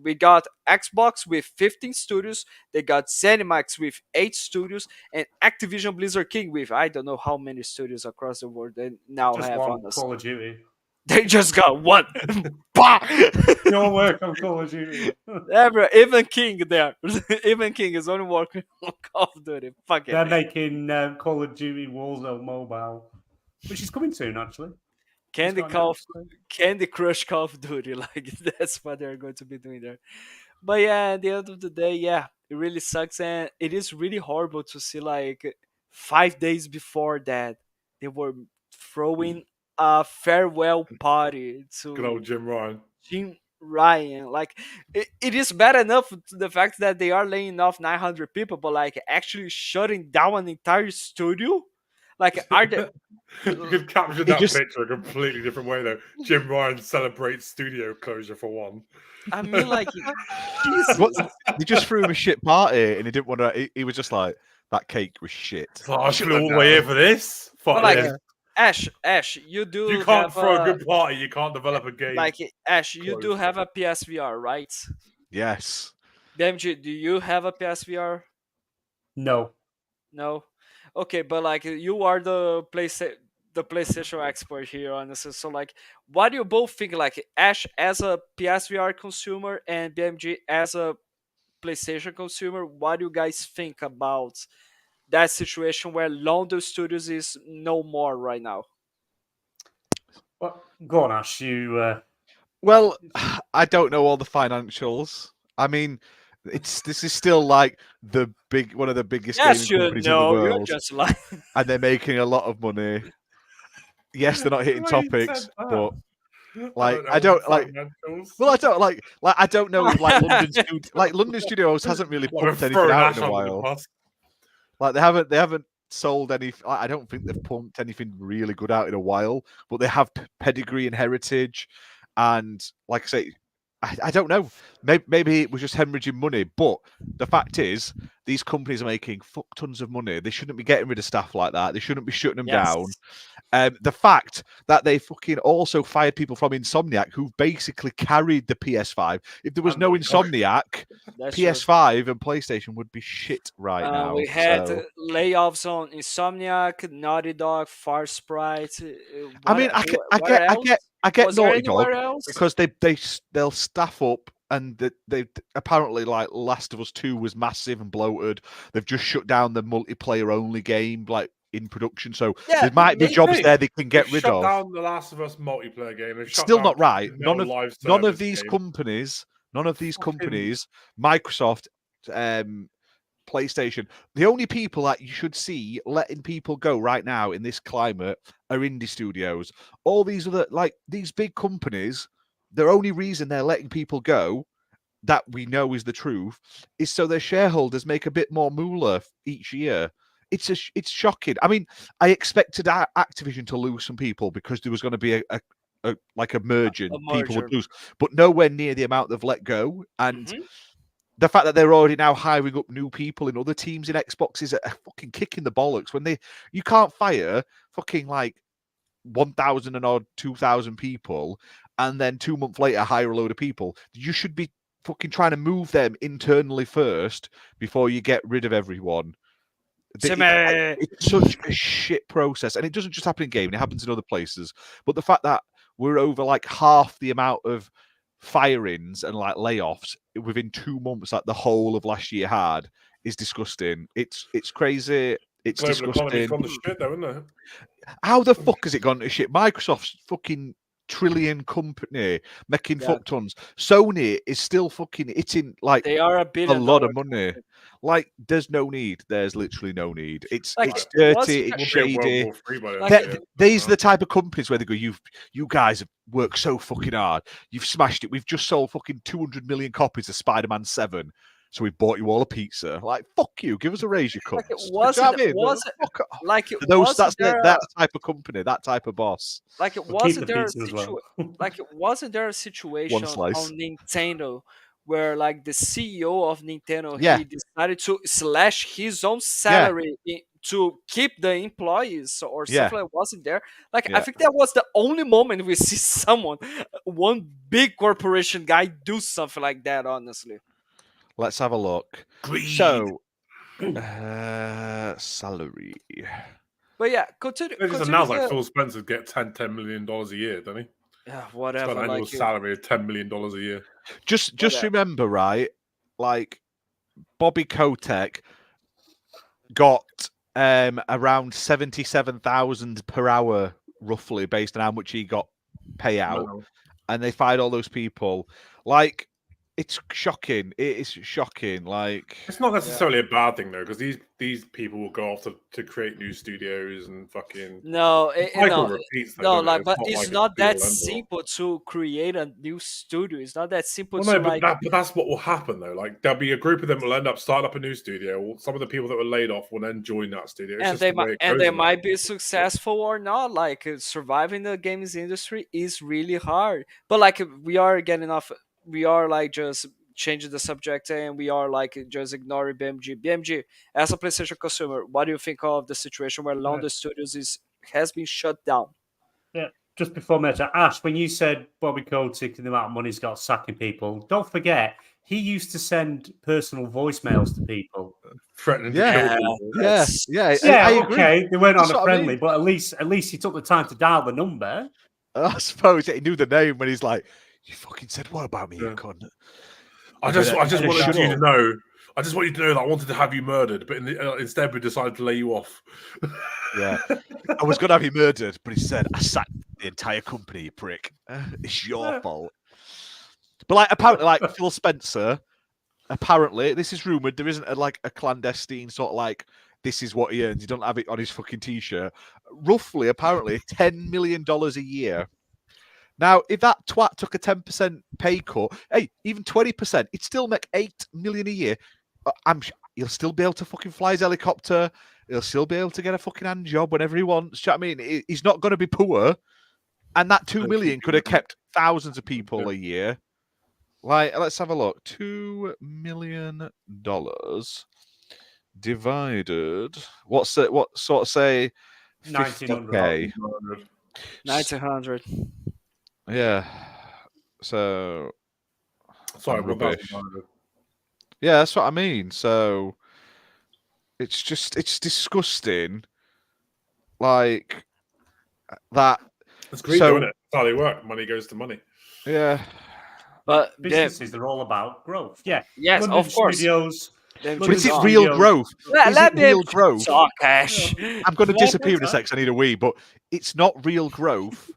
We got Xbox with 15 studios. They got ZeniMax with 8 studios, and Activision Blizzard King with I don't know how many studios across the world they now just have one on Call of Duty. They just got one. Don't work on Call of Duty. Even King there. Even King is only working on Call of Duty. Fuck it. They're making Call of Duty Warzone Mobile, which is coming soon, actually. Candy Crush Call of Duty, like that's what they're going to be doing there. But yeah, at the end of the day, yeah, it really sucks, and it is really horrible to see like 5 days before that they were throwing a farewell party to good old Jim Ryan. Like it is bad enough to the fact that they are laying off 900 people, but like actually shutting down an entire studio. Like, are they? You could capture that picture a completely different way, though. Jim Ryan celebrates studio closure for one. I mean, like, he just threw him a shit party, and he didn't want to. He was just like, that cake was shit. I flew all the way here for this. But, like, Ash, you do. You can't throw a good party. You can't develop a game. Like Ash, you do have a PSVR, right? Yes. BMG, do you have a PSVR? No. Okay, but like you are the PlayStation expert here, honestly. So like, what do you both think? Like Ash as a PSVR consumer and BMG as a PlayStation consumer, what do you guys think about that situation where London Studios is no more right now? Well, go on, Ash. Well, I don't know all the financials. I mean, this is still like one of the biggest gaming companies in the world. You're just lying. And they're making a lot of money. Yes, they're not hitting topics, but like I don't know if London Studios hasn't really pumped anything out in a while. Like they haven't sold any. I don't think they've pumped anything really good out in a while, but they have pedigree and heritage. And like I say, I don't know. Maybe it was just hemorrhaging money. But the fact is, these companies are making fuck tons of money. They shouldn't be getting rid of staff like that. They shouldn't be shutting them down. The fact that they fucking also fired people from Insomniac who basically carried the PS5. If there was no Insomniac, PS5 and PlayStation would be shit right now. We had layoffs on Insomniac, Naughty Dog, Far Sprite. I mean, I get Naughty Dog because they'll staff up, and they apparently, like, Last of Us 2 was massive and bloated. They've just shut down the multiplayer only game, like, in production, so there might be jobs there they can get rid of. Shut down the Last of Us multiplayer game. It's still not right. None of these companies, Microsoft, PlayStation, the only people that you should see letting people go right now in this climate are indie studios. All these other, like, these big companies, the only reason they're letting people go, that we know is the truth, is so their shareholders make a bit more moolah each year. It's shocking. I mean, I expected Activision to lose some people because there was going to be a merger. People would lose, but nowhere near the amount they've let go. And the fact that they're already now hiring up new people in other teams in Xbox is a fucking kick in the bollocks. When you can't fire fucking like 1,000 and odd 2,000 people, and then 2 months later hire a load of people. You should be fucking trying to move them internally first before you get rid of everyone. It's such a shit process, and it doesn't just happen in gaming; it happens in other places. But the fact that we're over like half the amount of firings and like layoffs within 2 months, like the whole of last year had, is disgusting. It's crazy. It's disgusting. Gone to shit, though, isn't it? How the fuck has it gone to shit? Microsoft's fucking trillion company making fuck tons. Sony is still fucking hitting like they are a lot of money. Like, there's no need. There's literally no need. It's dirty. It's shady. These are the type of companies where they go, you guys have worked so fucking hard. You've smashed it. We've just sold fucking 200 million copies of Spider-Man 7. So we bought you all a pizza. Like, fuck you. Give us a raise, you cunts. That's that type of company, that type of boss. Like, it wasn't there a situation on Nintendo where, like, the CEO of Nintendo he decided to slash his own salary to keep the employees or something like wasn't there? Like, I think that was the only moment we see one big corporation guy do something like that, honestly. Let's have a look. Greed. So, salary. But yeah, continue. Now, like Phil Spencer gets $10 million a year, doesn't he? Yeah, whatever. He's got an annual salary of $10 million a year. Just remember, right? Like, Bobby Kotick got around 77,000 per hour, roughly, based on how much he got payout, and they fired all those people. Like, it's shocking. It is shocking. Like, it's not necessarily a bad thing though, because these people will go off to create new studios and fucking but it's not that simple to create a new studio. It's not that simple. But that's what will happen though. Like, there'll be a group of them will end up starting up a new studio. Some of the people that were laid off will then join that studio. They might be successful or not. Like, surviving the games industry is really hard. But like, we are like just changing the subject and we are like just ignoring BMG. BMG, as a PlayStation consumer, what do you think of the situation where London Studios is has been shut down. Yeah. Just before Meta, Ash, when you said Bobby Kotick and the amount of money he's got sacking people, don't forget he used to send personal voicemails to people, threatening to kill people. I agree. Okay, they weren't on a friendly, but at least he took the time to dial the number. I suppose he knew the name when he's like, "You fucking said what about me, you cunt?" I just wanted you to know. I just want you to know that I wanted to have you murdered, but instead we decided to lay you off. Yeah, I was going to have you murdered, but he said, "I sacked the entire company, you prick. It's your fault." But like, apparently, like Phil Spencer, apparently, this is rumored. There isn't a clandestine sort of like, this is what he earns. He don't have it on his fucking t-shirt. Roughly, apparently, $10 million a year. Now, if that twat took a 10% pay cut, hey, even 20%, it'd still make $8 million a year. He'll still be able to fucking fly his helicopter. He'll still be able to get a fucking hand job whenever he wants. Do you know what I mean? He's not going to be poor. And that $2 million could have kept thousands of people a year. Like, let's have a look. $2 million divided. What sort of say? 1900. 1900. Yeah. So. Sorry, 1,500. Yeah, that's what I mean. So it's disgusting. Like that. It's greedy, isn't it? That's how they work. Money goes to money. Yeah. But businesses, they're all about growth. Yeah. Yes, London of course. Studios, but is it real growth? Let me real growth? Talk, Ash. I'm going to disappear in a sec. I need a wee, but it's not real growth.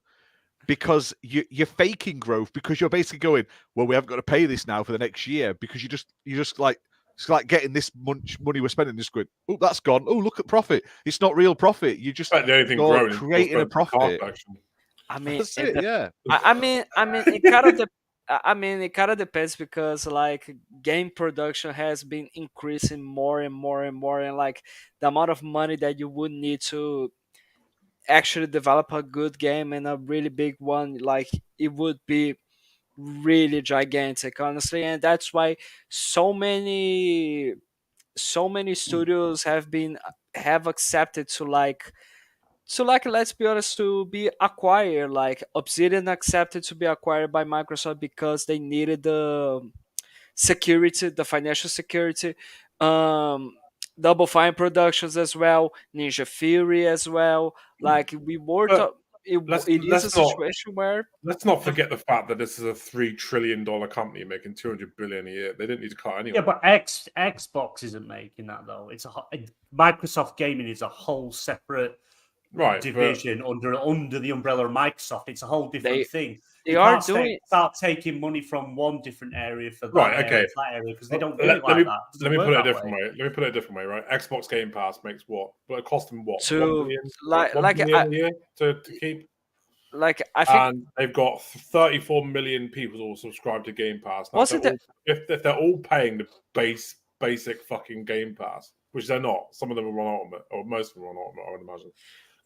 Because you're faking growth because you're basically going, well, we haven't got to pay this now for the next year because you just like it's like getting this much money we're spending this good. Oh, that's gone. Oh, look at profit. It's not real profit. You just creating a profit. I mean, that's it. Yeah. I mean, it kind of depends because like game production has been increasing more and more and more, and like the amount of money that you would need to actually develop a good game and a really big one, like it would be really gigantic, honestly. And that's why so many studios have accepted to let's be honest, to be acquired. Like Obsidian accepted to be acquired by Microsoft because they needed the security, the financial security. Double Fine Productions as well, Ninja Theory as well. Like we were, it is a situation where let's not forget the fact that this is a $3 trillion company making $200 billion a year. They didn't need to cut anyway. Yeah, but Xbox isn't making that though. It's Microsoft Gaming is a whole separate division under the umbrella of Microsoft. It's a whole different thing. They are start taking money from one different area for that area because they don't do it like that. Let me put it a different way. Right? Xbox Game Pass makes what? But it costs them what? $1 billion a year to keep. Like I think, and they've got 34 million people all subscribed to Game Pass. Now, if they're all paying the basic fucking Game Pass, which they're not, some of them are on Ultimate, or most of them are on Ultimate, I would imagine.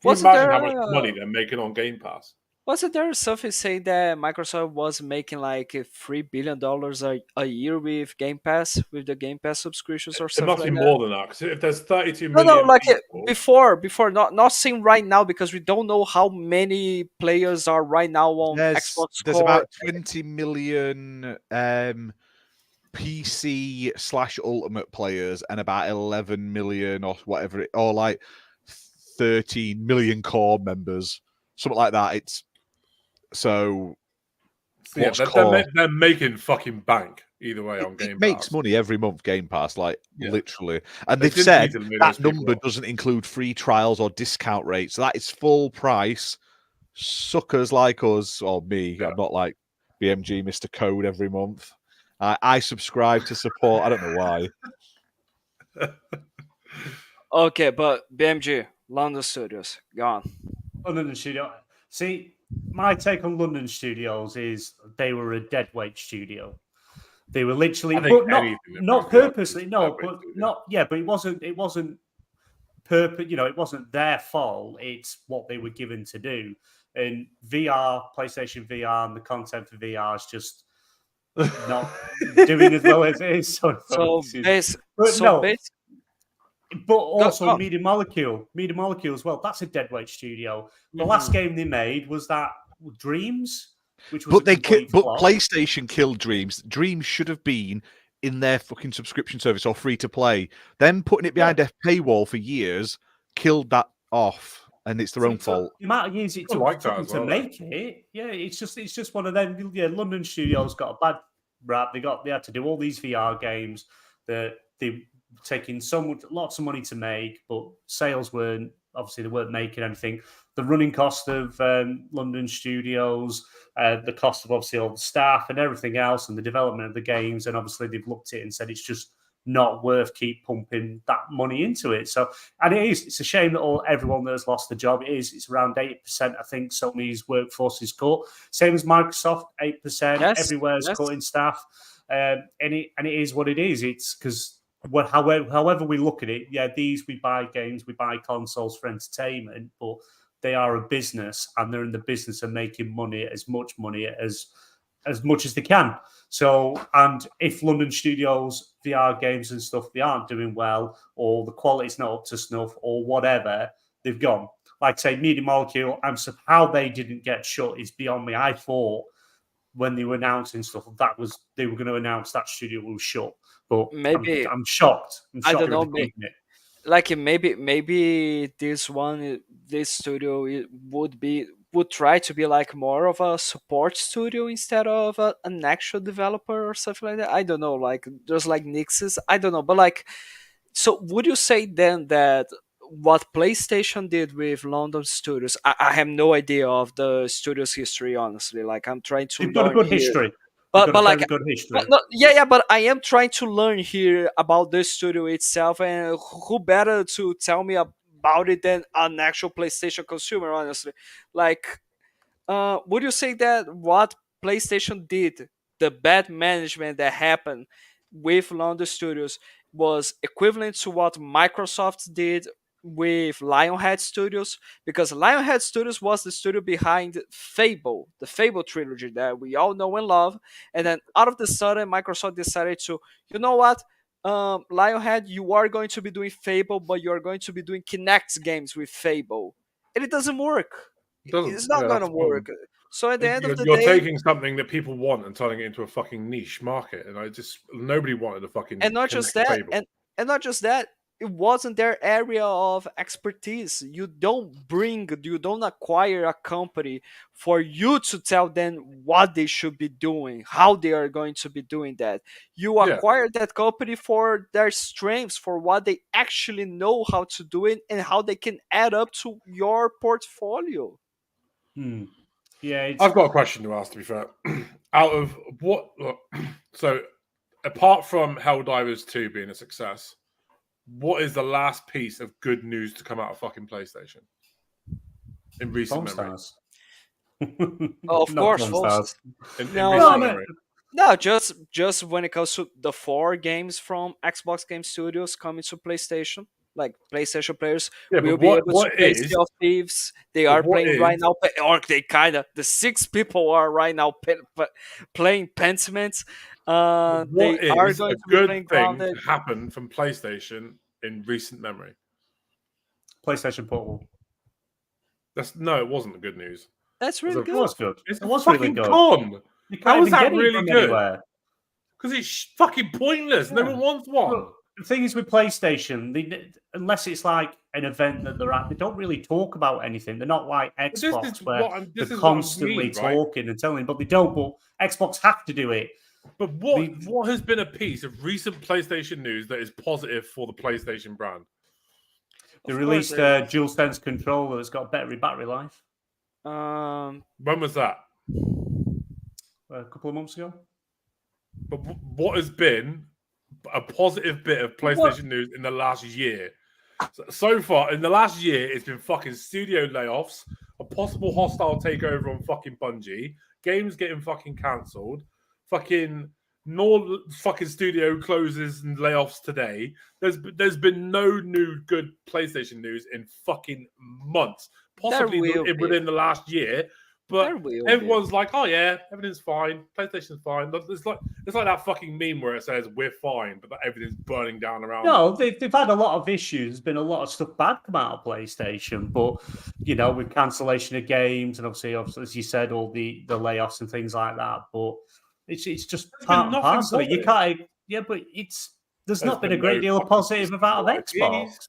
Can you imagine how much money they're making on Game Pass? Wasn't there something saying that Microsoft was making like $3 billion a year with Game Pass, with the Game Pass subscriptions or something? It must be more than that, because if there's 32 million people... before, not saying right now, because we don't know how many players are right now on Xbox. There's about 20 million PC/Ultimate players and about 11 million or whatever, or like 13 million core members, something like that. It's they're making fucking bank either way on Game Pass. It makes money every month, Game Pass, literally. And they've said that number doesn't include free trials or discount rates. So that is full price. Suckers like us, or me, I'm not like BMG, Mr. Code every month. I subscribe to support. I don't know why. Okay, but BMG, London Studios, gone. London Studio. See, my take on London Studios is they were a deadweight studio. They were literally, not purposely, but it wasn't it wasn't their fault. It's what they were given to do. And VR, PlayStation VR, and the content for VR is just not doing as well as it is. But also Media Molecule as well. That's a deadweight studio. The last game they made was that Dreams, which was but PlayStation killed Dreams. Dreams should have been in their fucking subscription service or free to play. Them putting it behind a paywall for years killed that off. And it's their own fault. The amount of years it took to make it, it's just one of them. Yeah, London studios got a bad rap. They had to do all these VR games that they taking lots of money to make, but sales weren't making anything. The running cost of London studios, the cost of obviously all the staff and everything else, and the development of the games, and obviously they've looked at it and said it's just not worth keep pumping that money into it. So, and it's a shame that everyone that has lost the job it's around 8%. I think Sony's workforce is cut. Same as Microsoft, 8%. Everywhere's cutting staff, and it is what it is. It's because however we look at it, we buy games, we buy consoles for entertainment, but they are a business, and they're in the business of making money, as much as they can. So, and if London studios, VR games and stuff, they aren't doing well, or the quality's not up to snuff, or whatever, they've gone. Like, say, Media Molecule, how they didn't get shut is beyond me. I thought when they were announcing stuff, they were going to announce that studio was shut. But maybe I'm shocked. I don't know. Maybe this studio would try to be like more of a support studio instead of an actual developer or something like that. I don't know, like just like Nix's. I don't know, but like, so would you say then that what PlayStation did with London studios? I have no idea of the studio's history, honestly. Like, I'm trying to. You've got a good history. But good history. But I am trying to learn here about the studio itself, and who better to tell me about it than an actual PlayStation consumer, honestly. Like, would you say that what PlayStation did, the bad management that happened with London Studios, was equivalent to what Microsoft did with Lionhead Studios? Because Lionhead Studios was the studio behind Fable, the Fable trilogy that we all know and love. And then out of the sudden, Microsoft decided to, you know what? Lionhead, you are going to be doing Fable, but you are going to be doing Kinect games with Fable. And it doesn't work. It's not going to work. So at the end of the day, you're taking something that people want and turning it into a fucking niche market, and nobody wanted a fucking. And not just that, and not just that, it wasn't their area of expertise. You don't acquire a company for you to tell them what they should be doing, how they are going to be doing that. You acquire that company for their strengths, for what they actually know how to do it, and how they can add up to your portfolio. Yeah, I've got a question to ask, to be fair. Out of what... So, apart from Helldivers 2 being a success, what is the last piece of good news to come out of fucking PlayStation in recent memory? Of course. No, just when it comes to the 4 games from Xbox Game Studios coming to PlayStation. Like, PlayStation players will be able to play Sea of Thieves. They are playing right now, or the 6 people are right now playing Pentiment. They are going to be playing Grounded. To happen from PlayStation in recent memory? PlayStation Portable. It wasn't the good news. That's really good. It was good. It was really good. Gone. How was that really good? Because it's fucking pointless. No one wants one. Well, the thing is with PlayStation, unless it's like an event that they're at, they don't really talk about anything. They're not like Xbox where they're constantly talking and telling, but they don't. But Xbox have to do it. But what has been a piece of recent PlayStation news that is positive for the PlayStation brand? They released a DualSense controller that's got better battery life. When was that? A couple of months ago. But what has been a positive bit of PlayStation news in the last year? So far, in the last year, it's been fucking studio layoffs, a possible hostile takeover on fucking Bungie, games getting fucking cancelled, fucking studio closes and layoffs today. There's been no new good PlayStation news in fucking months, possibly within the last year. But everyone's like, "Oh yeah, everything's fine. PlayStation's fine." It's like that fucking meme where it says we're fine, but everything's burning down around. No, they've had a lot of issues. There's been a lot of stuff bad come out of PlayStation, but with cancellation of games and obviously, as you said, all the layoffs and things like that. But it's just part and parcel. You can't. Yeah, but there's not been a great deal of positive about Xbox.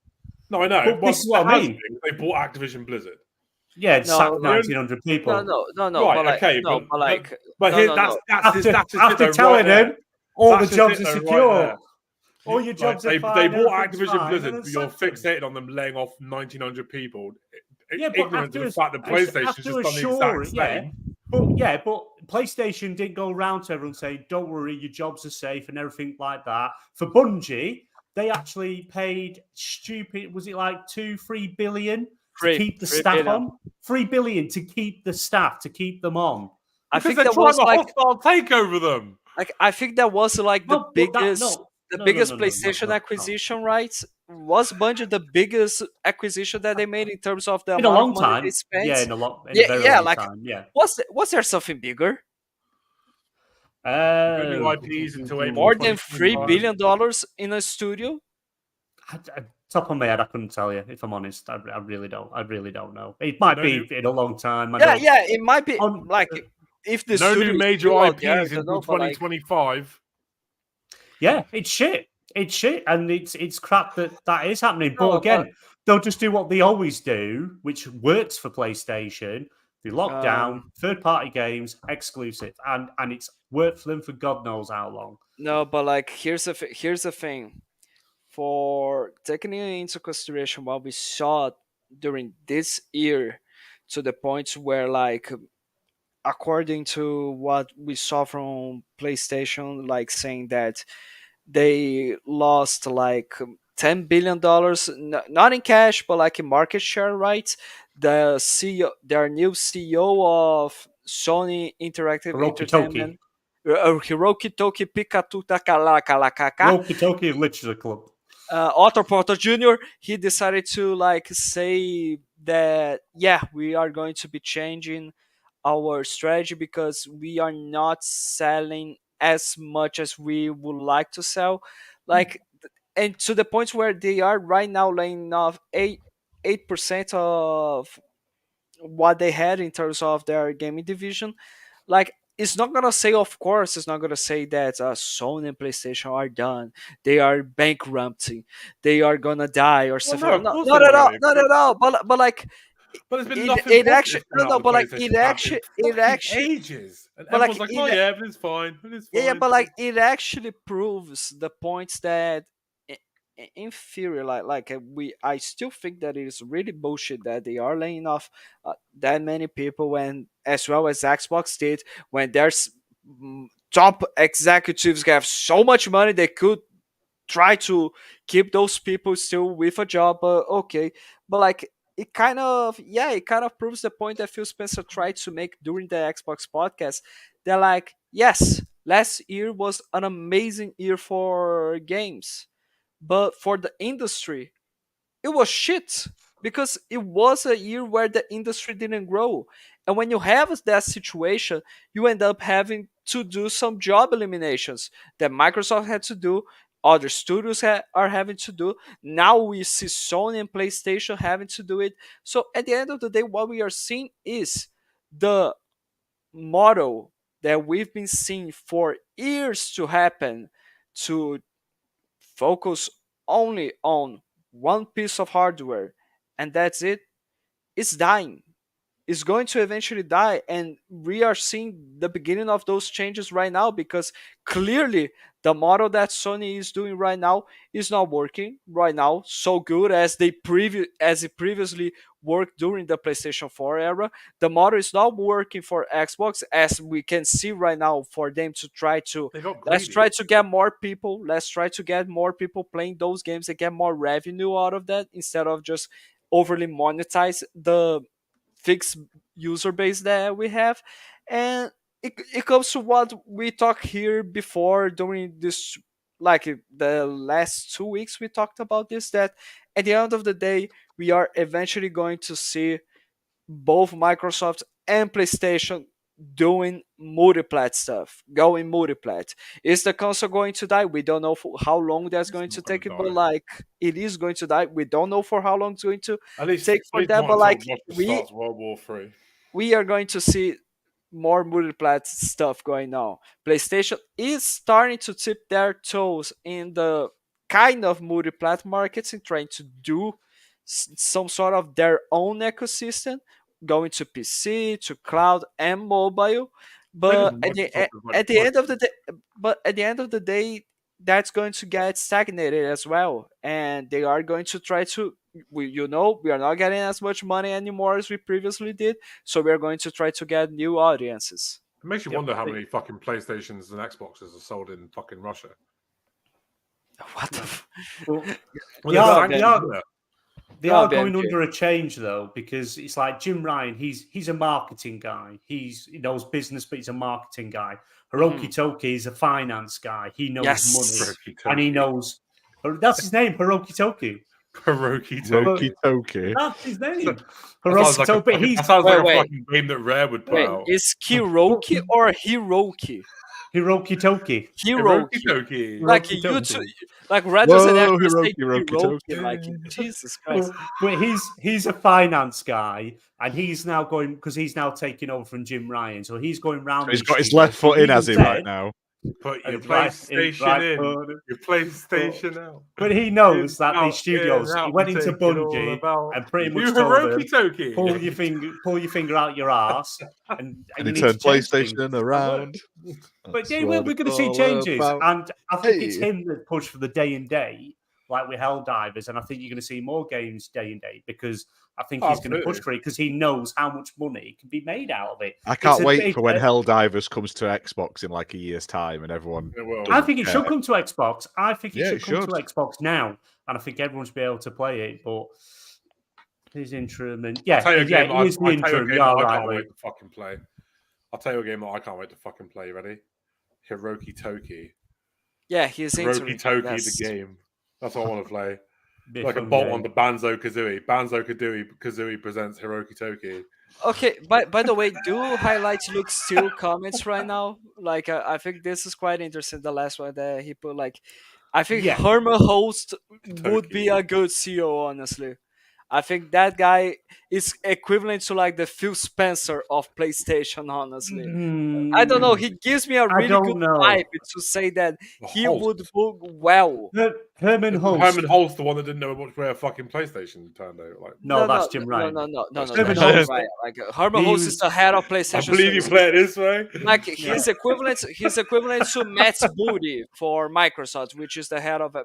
No, I know. But this is what I mean. They bought Activision Blizzard. Yeah, it sacked 1,900 people. No. Right, after telling them all the jobs are secure. All your jobs are fine. They bought Activision Blizzard, but you're fixated on them laying off 1,900 people. Ignorant of the fact that PlayStation's just done the exact same. But PlayStation didn't go around to everyone saying, "Don't worry, your jobs are safe" and everything like that. For Bungie, they actually paid stupid. Was it like 2-3 billion to keep the staff on? 3 billion to keep the staff, to keep them on. I think that was like hostile take over them. Like I think that was like the biggest. The biggest PlayStation acquisition, right? Was Bungie the biggest acquisition that they made in terms of the amount of money they spent? Yeah, in a very long time. Yeah. Was there something bigger? New IPs into more than $3 billion in a studio? Top of my head, I couldn't tell you. If I'm honest, I really don't. I really don't know. It might be in a long time. It might be like if the new major IPs until 2025. Yeah, it's shit. It's shit, and it's crap that is happening. But again, they'll just do what they always do, which works for PlayStation. They lock down third-party games, exclusive, and it's worked for them for God knows how long. No, but like here's the thing. For taking into consideration what we saw during this year, to the point where like, according to what we saw from PlayStation, like saying that they lost like $10 billion, not in cash, but like in market share, right? The CEO, their new CEO of Sony Interactive Entertainment, Hiroki Toki Pikatu Takalakaka. Hiroki Toki Literature Club. Otto Porter Jr., he decided to like say that, we are going to be changing our strategy because we are not selling as much as we would like to sell, like, and to the point where they are right now laying off 8% of what they had in terms of their gaming division. Like, it's not gonna say, of course, it's not gonna say that Sony and PlayStation are done, they are bankrupting, they are gonna die or something. No, not at all. But like, but it's been it actually but like it actually ages. And but everyone's like, everything's fine. Yeah, but like it actually proves the points that in theory, I still think that it is really bullshit that they are laying off that many people, when as well as Xbox did, when there's top executives have so much money they could try to keep those people still with a job. Okay, but like it kind of proves the point that Phil Spencer tried to make during the Xbox podcast. They're like, yes, last year was an amazing year for games, but for the industry, it was shit because it was a year where the industry didn't grow. And when you have that situation, you end up having to do some job eliminations that Microsoft had to do, other studios are having to do. Now we see Sony and PlayStation having to do it. So at the end of the day, what we are seeing is the model that we've been seeing for years to happen, to focus only on one piece of hardware and that's it, is dying. Is going to eventually die, and we are seeing the beginning of those changes right now, because clearly the model that Sony is doing right now is not working right now so good as it previously worked during the PlayStation 4 era. The model is not working for Xbox, as we can see right now, for them to try to let's try to get more people playing those games and get more revenue out of that, instead of just overly monetize the fixed user base that we have. And it comes to what we talked here before during this, like the last 2 weeks we talked about this, that at the end of the day we are eventually going to see both Microsoft and PlayStation doing multiplat stuff, going multiplat. Is the console going to die? We don't know for how long that's going to take, but like it is going to die. We don't know for how long it's going to take for that, but like starts World War III. We are going to see more multiplat stuff going on. PlayStation is starting to tip their toes in the kind of multiplat markets and trying to do some sort of their own ecosystem, going to PC, to cloud, and mobile. But at the end of the day, that's going to get stagnated as well, and they are going to try to. We are not getting as much money anymore as we previously did, so we are going to try to get new audiences. It makes you wonder how many fucking PlayStations and Xboxes are sold in fucking Russia. What the? They are going under a change though, because it's like Jim Ryan. He's a marketing guy. He knows business, but he's a marketing guy. Hiroki Toki is a finance guy. He knows money, and he knows. That's his name, Hiroki Toki. Hiroki Toki. That's his name. Hiroki Toki. That sounds like a fucking game that Rare would put out. Is Kiroki or Hiroki? Hiroki Toki. Hiroki. Like YouTube, like Red doesn't actually say Hiroki. Like Jesus Christ. But he's a finance guy, and he's now going because he's now taking over from Jim Ryan. So he's going round. So he's got his left foot in, has he, right now? Put your PlayStation in. Your PlayStation out. But he knows that these studios. He went into Bungie and pretty much told them, pull your finger out your ass, and he turned PlayStation around. But yeah, we're going to see changes, and I think it's him that pushed for the day and date, like with Helldivers, and I think you're going to see more games day and date because I think he's going to push for it because he knows how much money can be made out of it. I can't wait for when Helldivers comes to Xbox in like a year's time and everyone. I think it should come to Xbox. I think it should come to Xbox now, and I think everyone should be able to play it. But his interim and he is the interim. I can't wait to fucking play. I'll tell you a game that I can't wait to fucking play. Ready? Hiroki Toki. Yeah, he's Hiroki Toki, the game. That's what I want to play. Like a bolt on the Banjo Kazooie. Banjo Kazooie presents Hiroki Toki. Okay, by the way, do highlights look still comments right now? Like, I think this is quite interesting. The last one that he put, like, I think Herman Host would be a good CEO, honestly. I think that guy is equivalent to like the Phil Spencer of PlayStation, honestly. I don't know. He gives me a really good vibe to say that he would book well. Herman Holst. Herman Holst, the one that didn't know much where a fucking PlayStation turned out. Like, that's Jim Ryan. No. Herman Holst, right. Like Herman Holst is the head of PlayStation. I believe you play it this way. Like he's equivalent to Matt Booty for Microsoft, which is the head of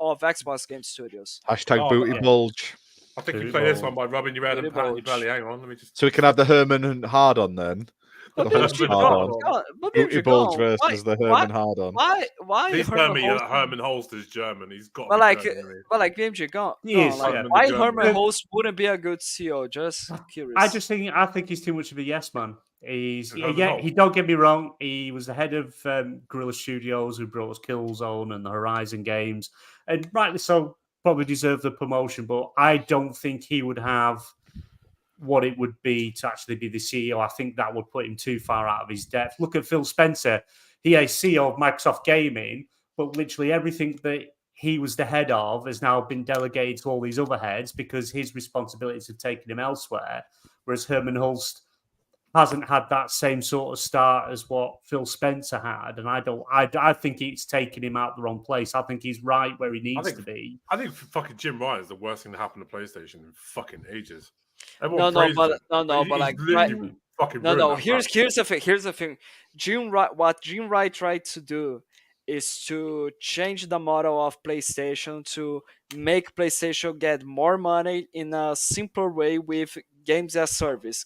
Xbox Game Studios. # Booty Bulge. I think you play this one by rubbing your head and patting your belly. Hang on, let me just. So we can have the Herman and Hard-On then. The Host Hard-On. Booty Bulge versus the Herman Hard-On. Why? Please tell me that Herman Holst is German. He's got. But like BMG, go. Why Herman Holst wouldn't be a good CEO? Just curious. I think he's too much of a yes man. He don't get me wrong. He was the head of Guerrilla Studios, who brought us Killzone and the Horizon games, and rightly so. Probably deserve the promotion, but I don't think he would have what it would be to actually be the CEO. I think that would put him too far out of his depth. Look at Phil Spencer. He is CEO of Microsoft Gaming, but literally everything that he was the head of has now been delegated to all these other heads because his responsibilities have taken him elsewhere, whereas Herman Hulst hasn't had that same sort of start as what Phil Spencer had, and I think it's taken him out the wrong place. I think he's right where he needs to be. I think fucking Jim Ryan is the worst thing to happen to PlayStation in fucking ages. Here's the thing. What Jim Ryan tried to do is to change the model of PlayStation to make PlayStation get more money in a simpler way with games as service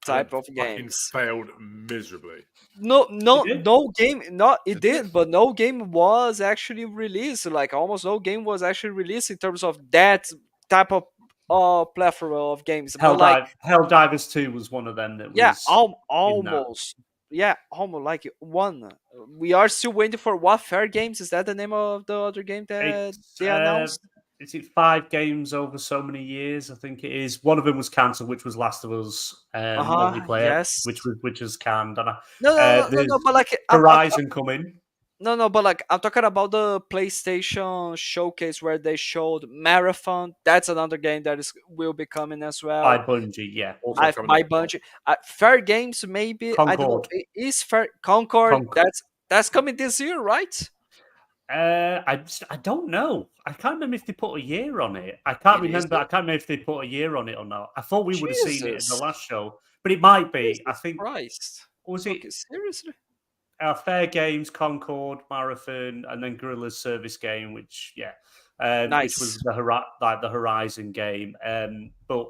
type of games. Failed miserably. No game. It did, but no game was actually released. Like almost no game was actually released in terms of that type of plethora of games. Helldivers 2 was one of them. That was almost. Yeah, almost like one. We are still waiting for What Fair Games. Is that the name of the other game that they announced? is it 5 games over so many years? I think it is. One of them was cancelled, which was Last of Us multiplayer, which was canned. And no, but like Horizon coming. No, but like I'm talking about the PlayStation showcase where they showed Marathon. That's another game that will be coming as well. By Bungie, yeah. By Bungie. Fair Games, maybe. Concord. I don't know. Is Fair Concord. That's coming this year, right? I don't know. I can't remember if they put a year on it. I can't remember if they put a year on it or not. I thought we would have seen it in the last show, but it might be. Jesus I think. Christ. Was it seriously? Fair Games, Concord, Marathon, and then Guerrilla's service game, which which was the Horizon game. But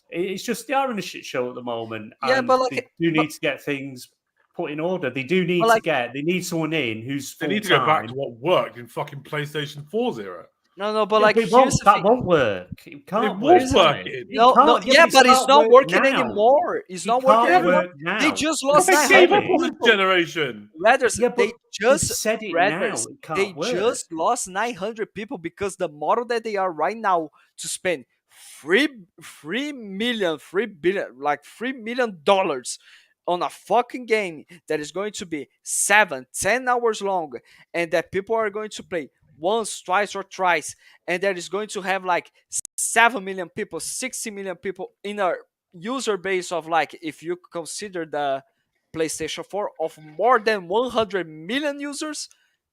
it's just they are in a shit show at the moment. And but they do need to get things put in order. They do need they need someone in who's full-time. They need to go back to what worked in fucking PlayStation 4's era. No, but like that won't work. It can't work. But it's not working anymore. It's not working anymore. They just lost 900 generation. They just said it now. They just lost 900 people because the model that they are right now to spend $3 million on a fucking game that is going to be 7-10 hours long and that people are going to play once, twice, or thrice, and that is going to have like 7 million people, 60 million people in a user base of like, if you consider the PlayStation 4 of more than 100 million users,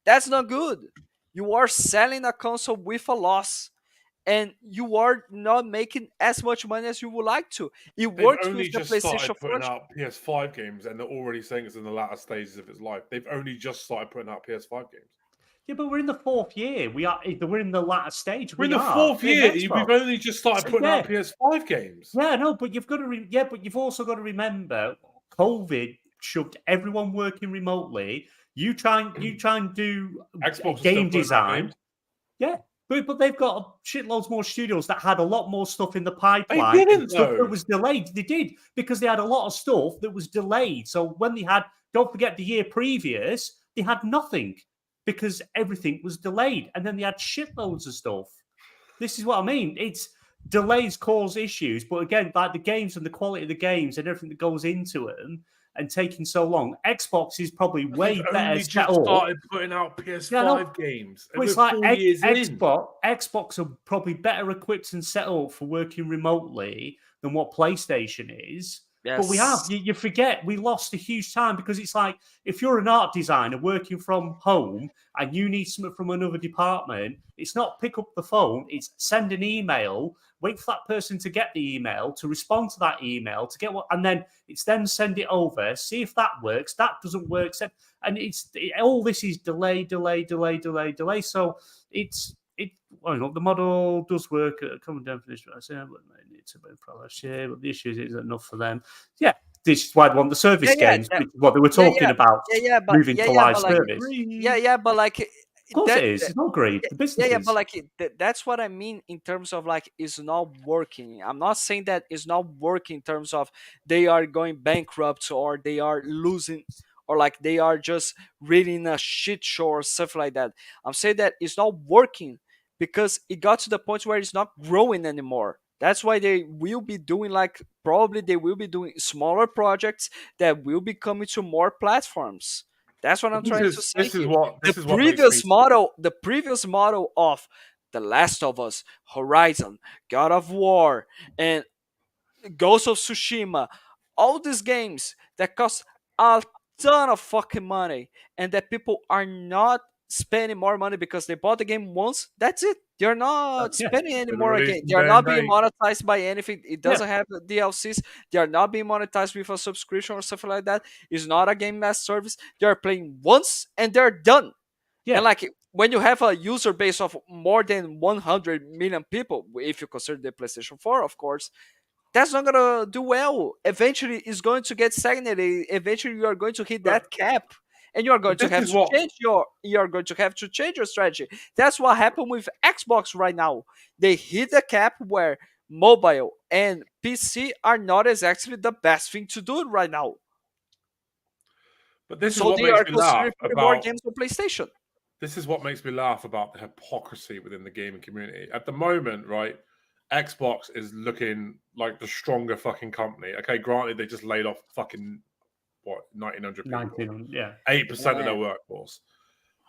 that's not good. You are selling a console with a loss, and you are not making as much money as you would like to. It works with the PlayStation 4. Putting out PS5 games, and they're already saying it's in the latter stages of its life. They've only just started putting out PS5 games. Yeah, but we're in the 4th year. We're in the latter stage. We're in the 4th year. We've only just started putting out PS5 games. Yeah, no, but you've got to. But you've also got to remember, COVID shoved everyone working remotely. You try and do Xbox game design. Yeah, but they've got shitloads more studios that had a lot more stuff in the pipeline. They didn't, stuff that was delayed. They did because they had a lot of stuff that was delayed. So when they had, don't forget the year previous, they had nothing. Because everything was delayed, and then they had shitloads of stuff. This is what I mean. It's delays cause issues, but again, like the games and the quality of the games and everything that goes into them, and taking so long. Xbox is probably way better set up. Started putting out PS5 games. But it's like Xbox are probably better equipped and set up for working remotely than what PlayStation is. Yes. But you forget, we lost a huge time because it's like, if you're an art designer working from home and you need something from another department, it's not pick up the phone, it's send an email, wait for that person to get the email, to respond to that email, to get and then send it over, see if that works, that doesn't work, and all this is delay. So the model does work at coming down for this. I say, but it's a bit of progress, but the issue is enough for them. Yeah, this is why they want the service games, which is what they were talking about, moving to live service. But like, of course it is. It's not great. The business but like that's what I mean in terms of like it's not working. I'm not saying that it's not working in terms of they are going bankrupt or they are losing. Or like they are just reading a shit show or stuff like that. I'm saying that it's not working because it got to the point where it's not growing anymore. That's why they will be doing smaller projects that will be coming to more platforms. That's what I'm trying to say. The previous model of The Last of Us, Horizon, God of War, and Ghost of Tsushima, all these games that cost a ton of fucking money and that people are not spending more money because they bought the game once, that's it. They're not spending any more again. They are not being monetized by anything. It doesn't have DLCs. They are not being monetized with a subscription or something like that. It's not a game as service. They are playing once and they're done. Yeah. And like when you have a user base of more than 100 million people, if you consider the PlayStation 4, of course, that's not gonna do well. Eventually, it's going to get stagnated. Eventually, you are going to hit that cap, and you are going to have to change your strategy. That's what happened with Xbox right now. They hit the cap where mobile and PC are not exactly the best thing to do right now. But this is what makes me laugh about more games on PlayStation. This is what makes me laugh about the hypocrisy within the gaming community. At the moment, right, Xbox is looking like the stronger fucking company. Okay, granted, they just laid off fucking, 1,900 people. 8% of their workforce.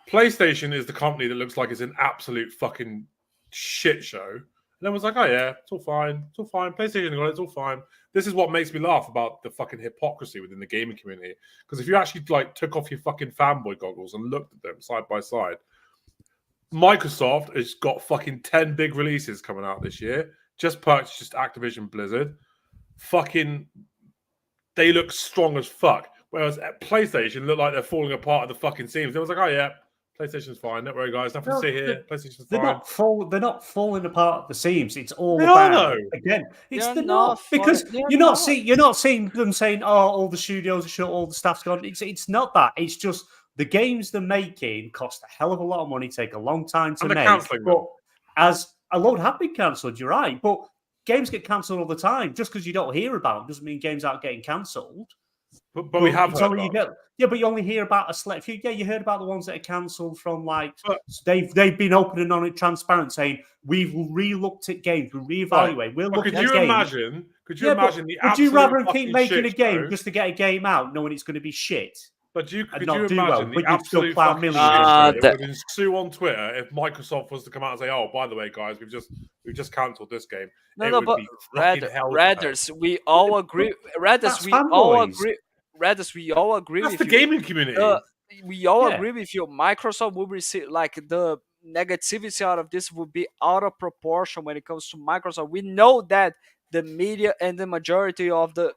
PlayStation is the company that looks like it's an absolute fucking shit show. And everyone's like, oh yeah, it's all fine. It's all fine. PlayStation got it, it's all fine. This is what makes me laugh about the fucking hypocrisy within the gaming community. Because if you actually took off your fucking fanboy goggles and looked at them side by side, Microsoft has got fucking 10 big releases coming out this year. Just purchased Activision Blizzard. Fucking, they look strong as fuck. Whereas at PlayStation look like they're falling apart at the fucking seams. It was like, oh yeah, PlayStation's fine. Don't worry, guys. Nothing to see here. PlayStation's fine. They're not falling apart at the seams. It's all about again. They're not because you're not seeing them saying, "Oh, all the studios are shut, all the staff's gone." It's not that. It's just the games they're making cost a hell of a lot of money, take a long time to make. But as a load have been cancelled, you're right. But games get cancelled all the time. Just because you don't hear about them doesn't mean games aren't getting cancelled. But we have heard about but you only hear about a select few. Yeah, you heard about the ones that are cancelled from they've been open and on it, transparent, saying we've re-looked at games, we reevaluate. Right. We're looking at games. Could you imagine the would you rather keep making a game show? just to get a game out, knowing it's going to be shit? But could you imagine the absolute fucking shit that would ensue on Twitter if Microsoft was to come out and say, "Oh, by the way, guys, we've just cancelled this game." We all agree. We all agree. That's with the gaming community. We all agree with you. Microsoft will receive the negativity out of this will be out of proportion when it comes to Microsoft. We know that the media and the majority of the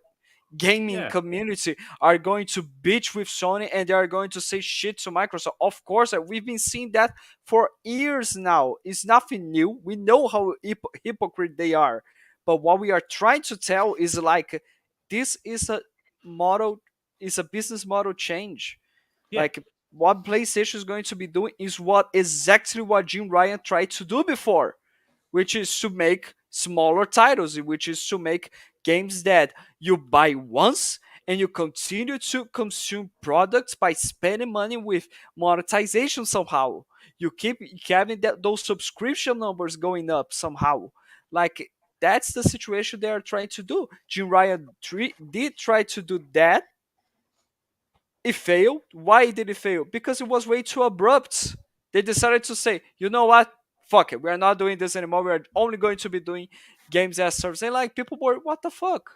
gaming community are going to bitch with Sony and they are going to say shit to Microsoft. Of course, we've been seeing that for years now. It's nothing new. We know how hypocrite they are. But what we are trying to tell is this is a model, is a business model change. What PlayStation is going to be doing is exactly what Jim Ryan tried to do before, which is to make smaller titles, which is to make games that you buy once and you continue to consume products by spending money with monetization somehow. You keep having those subscription numbers going up somehow. That's the situation they are trying to do. Jim Ryan did try to do that. It failed. Why did it fail? Because it was way too abrupt. They decided to say, you know what? Fuck it. We're not doing this anymore. We're only going to be doing games as service. And people were, what the fuck?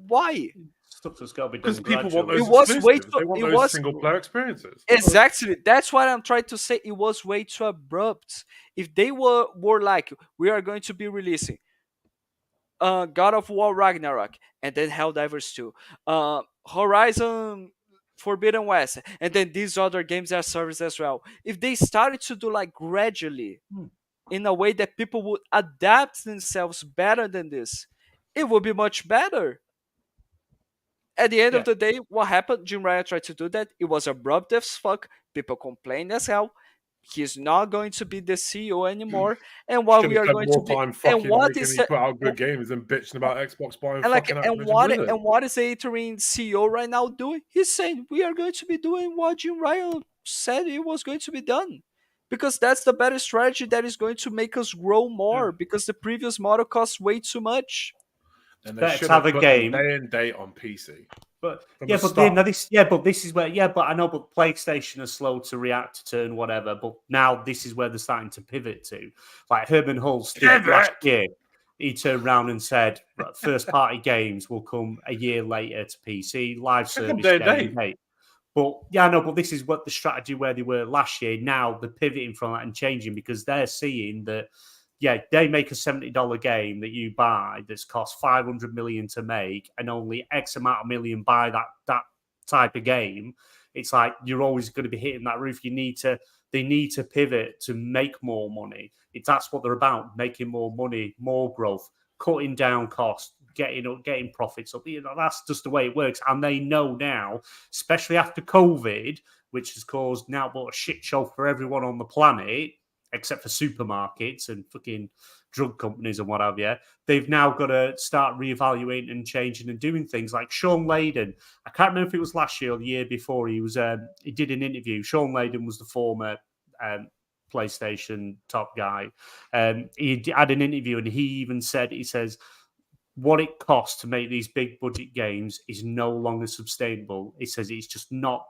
Why? Stuff that's got to be done. Because people want those exclusives. They want those single-player experiences. Exactly. That's what I'm trying to say. It was way too abrupt. If they were like, we are going to be releasing God of War Ragnarok, and then Helldivers 2, Horizon Forbidden West, and then these other games as service as well. If they started to do gradually, in a way that people would adapt themselves better than this, it would be much better. At the end of the day, what happened? Jim Ryan tried to do that. It was abrupt as fuck. People complained as hell. He's not going to be the CEO anymore. And what we are going to do, and what is put out good games and bitching about Xbox buying and what is the interim CEO right now doing? He's saying we are going to be doing what Jim Ryan said it was going to be done, because that's the better strategy that is going to make us grow more. Because the previous model costs way too much. And they should have a game day and date on PC. But this is where but I know, but PlayStation are slow to react to turn whatever. But now this is where they're starting to pivot to. Like Herman Hulse did last year, he turned around and said, first party games will come a year later to PC, live service day. But but this is what the strategy where they were last year. Now they're pivoting from that and changing because they're seeing that. Yeah, they make a $70 game that you buy that's cost $500 million to make, and only X amount of million buy that type of game. It's like you're always going to be hitting that roof. They need to pivot to make more money. That's what they're about: making more money, more growth, cutting down costs, getting profits up. That's just the way it works. And they know now, especially after COVID, which has caused now but a shit show for everyone on the planet, except for supermarkets and fucking drug companies and what have you. They've now got to start reevaluating and changing and doing things like Sean Layden. I can't remember if it was last year or the year before. He did an interview. Sean Layden was the former PlayStation top guy. He had an interview and he even said, he says, what it costs to make these big budget games is no longer sustainable. He says it's just not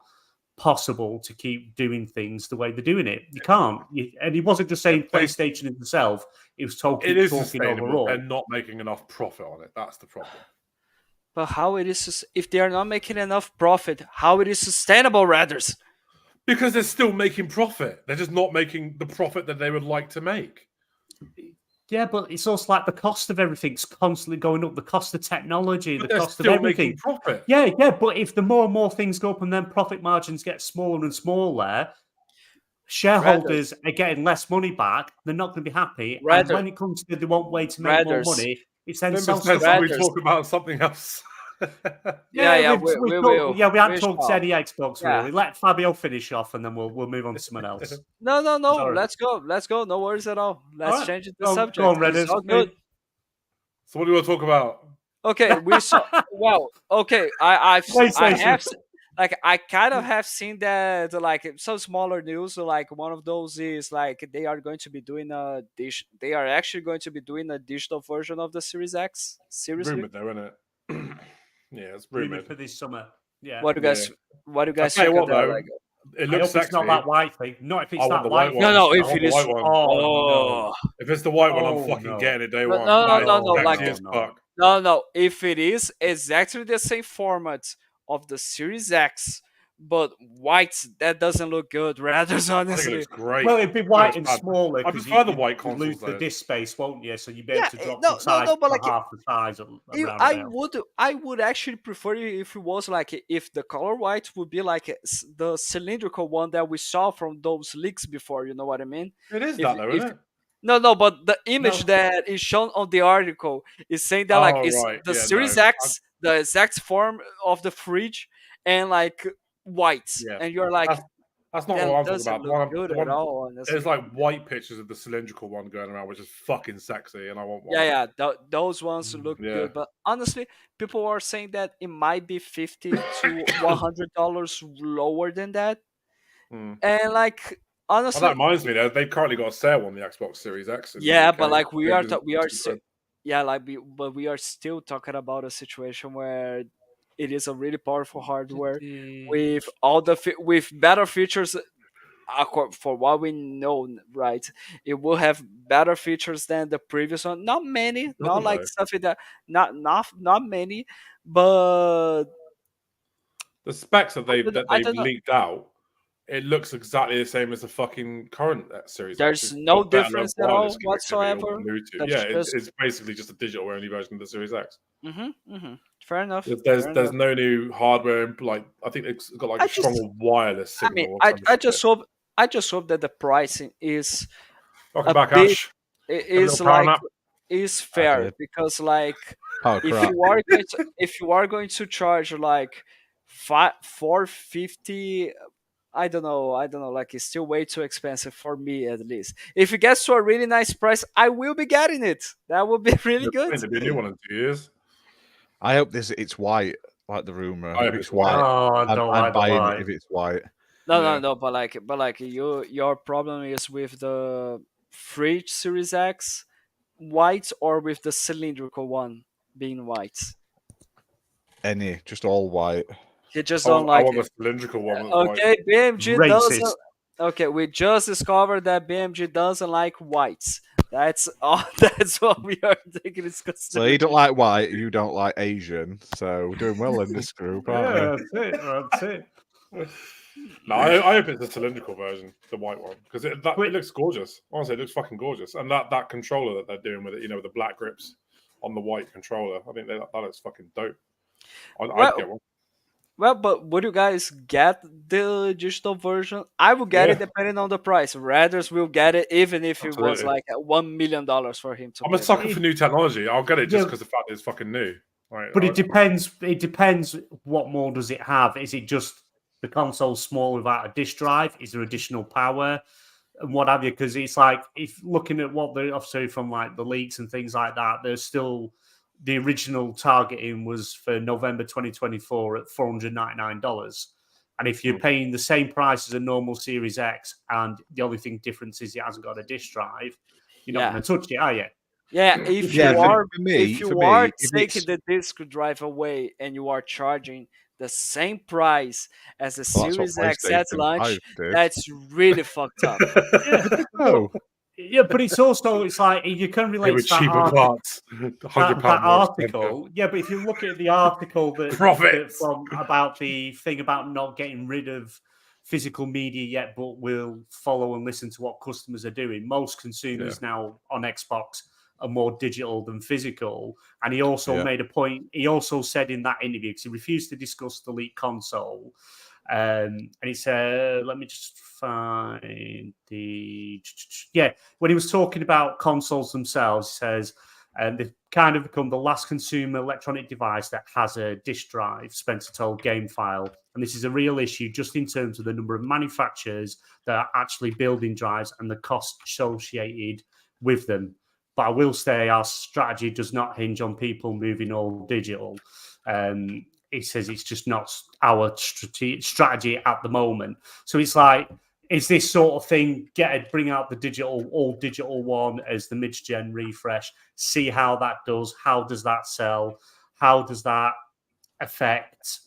possible to keep doing things the way they're doing it. You can't. And he wasn't just saying PlayStation himself. He was talking overall. They're not making enough profit on it. That's the problem. But how it is, if they are not making enough profit, how it is sustainable, Radders? Because they're still making profit. They're just not making the profit that they would like to make. Yeah, but it's also like the cost of everything's constantly going up. The cost of technology, the cost of everything. Profit. Yeah. But if the more and more things go up and then profit margins get smaller and smaller, shareholders are getting less money back. They're not going to be happy. And when it comes to the one way to make more money, it's then we talk about something else. we haven't talked any Xbox really. Let Fabio finish off, and then we'll move on to someone else. No. Sorry. Let's go. No worries at all. Let's change the subject. Go on, Reddit. So what do you want to talk about? Okay, we saw. Well, okay, I kind of have seen that, like some smaller news. So like one of those is like they are actually going to be doing a digital version of the Series X. Seriously, rumored though, isn't it? Yeah, it's rumored for this summer. Yeah. What do you guys think of that? Like, it looks sexy. It's not that white thing. Not if it's that white one. No, if it is. If it's the white one, I'm fucking getting it day one. No. If it is exactly the same format of the Series X, but white, that doesn't look good. Rather, honestly, I think it looks great. Well, it'd be white and smaller. I prefer the white consoles. Lose the disk space, won't you? So you'd be able to drop the size half the size. I would actually prefer if it was like if the color white would be like the cylindrical one that we saw from those leaks before. You know what I mean? It is that though, isn't it? No, but the image that is shown on the article is saying that it's Series X, the exact form of the fridge, and like white, and you're like, that's not what I'm talking about. Good at all, there's like white pictures of the cylindrical one going around, which is fucking sexy, and I want one. Yeah, those ones look good. But honestly, people are saying that it might be $50 to $100 lower than that, and like. Honestly, that reminds me. They've currently got a sale on the Xbox Series X. But like we are still, we are still talking about a situation where it is a really powerful hardware with all with better features. For what we know, right? It will have better features than the previous one. Not many, not like stuff that not many, but the specs that they've leaked out. It looks exactly the same as the fucking current Series. There's no difference at all whatsoever. It's basically just a digital only version of the Series X. Fair enough. There's no new hardware. Like I think it's got like a stronger wireless signal. I just hope that the pricing is is fair because like if you are going to charge like $450. I don't know. Like it's still way too expensive for me, at least. If it gets to a really nice price, I will be getting it. That would be really good. It's going to be a new one in 2 years. I hope it's white, like the rumor. I hope it's white. I'm buying it if it's white. No. But like your problem is with the fridge Series X white or with the cylindrical one being white. Just all white. You just don't like I want the cylindrical one. Okay, BMG doesn't. Okay, we just discovered that BMG doesn't like whites. That's all. That's what we are thinking. So you don't like white, you don't like Asian. So we're doing well in this group, aren't we? That's it. No, I hope it's the cylindrical version, the white one, because it looks gorgeous. Honestly, it looks fucking gorgeous. And that controller that they're doing with it, with the black grips on the white controller, I think that looks fucking dope. I'd get one. Well, but would you guys get the digital version? I will get it depending on the price. Radders will get it even if it was like $1 million for him to. I'm a sucker for new technology. I'll get it just because the fact that it's fucking new. Right, but it depends. It depends what more does it have. Is it just the console small without a disk drive? Is there additional power and what have you? Because it's like if looking at what they're obviously from like the leaks and things like that, there's still. The original targeting was for November 2024 at $499. And if you're paying the same price as a normal Series X, and the only thing difference is it hasn't got a disk drive, you're not going to touch it, are you? Yeah, if you are taking the disk drive away and you are charging the same price as the Series X at launch, that's really fucked up. Yeah, but it's like you can relate to that cheaper parts. that article. Yeah, but if you look at the article about the thing about not getting rid of physical media yet, but will follow and listen to what customers are doing. Most consumers now on Xbox are more digital than physical. And he also made a point. He also said in that interview, because he refused to discuss the leaked console. And he said, let me just find when he was talking about consoles themselves, he says, they've kind of become the last consumer electronic device that has a disk drive, Spencer told GameFile. And this is a real issue just in terms of the number of manufacturers that are actually building drives and the cost associated with them. But I will say our strategy does not hinge on people moving all digital. He says it's just not our strategy at the moment. So it's like, is this sort of thing, bring out the all digital one as the mid-gen refresh, see how that does, how does that sell, how does that affect,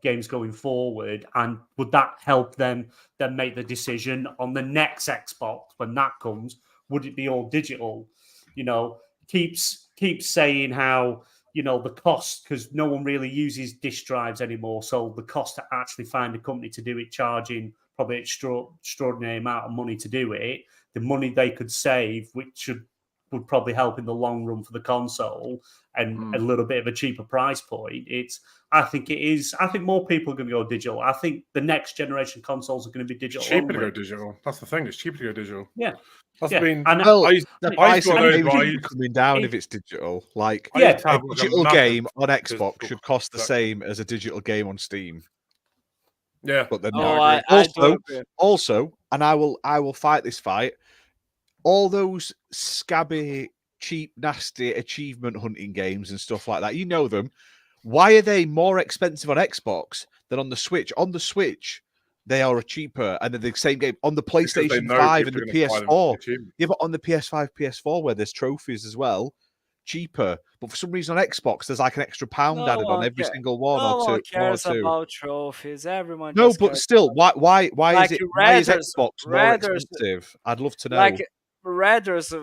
games going forward, and would that help them then make the decision on the next Xbox when that comes? Would it be all digital? Keeps saying how, the cost, because no one really uses disk drives anymore. So the cost to actually find a company to do it, charging probably extraordinary amount of money to do it, the money they could save, which would probably help in the long run for the console, and a little bit of a cheaper price point. I think more people are going to go digital. I think the next generation consoles are going to be digital. It's cheaper to go digital. That's the thing. It's cheaper to go digital. Yeah. The price of games coming down if it's digital. Like a digital game on Xbox should cost the same as a digital game on Steam. Yeah, but then also, and I will fight this fight. All those scabby, cheap, nasty achievement hunting games and stuff like that, them. Why are they more expensive on Xbox than on the Switch? On the Switch, they are cheaper, and they're the same game on the PlayStation 5 and the PS4. Yeah, but on the PS5, PS4, where there's trophies as well, cheaper. But for some reason on Xbox, there's like an extra pound added on every single one or two. No one cares about trophies. Everyone. No, but still, why is Xbox more expensive? I'd love to know. Like Raiders,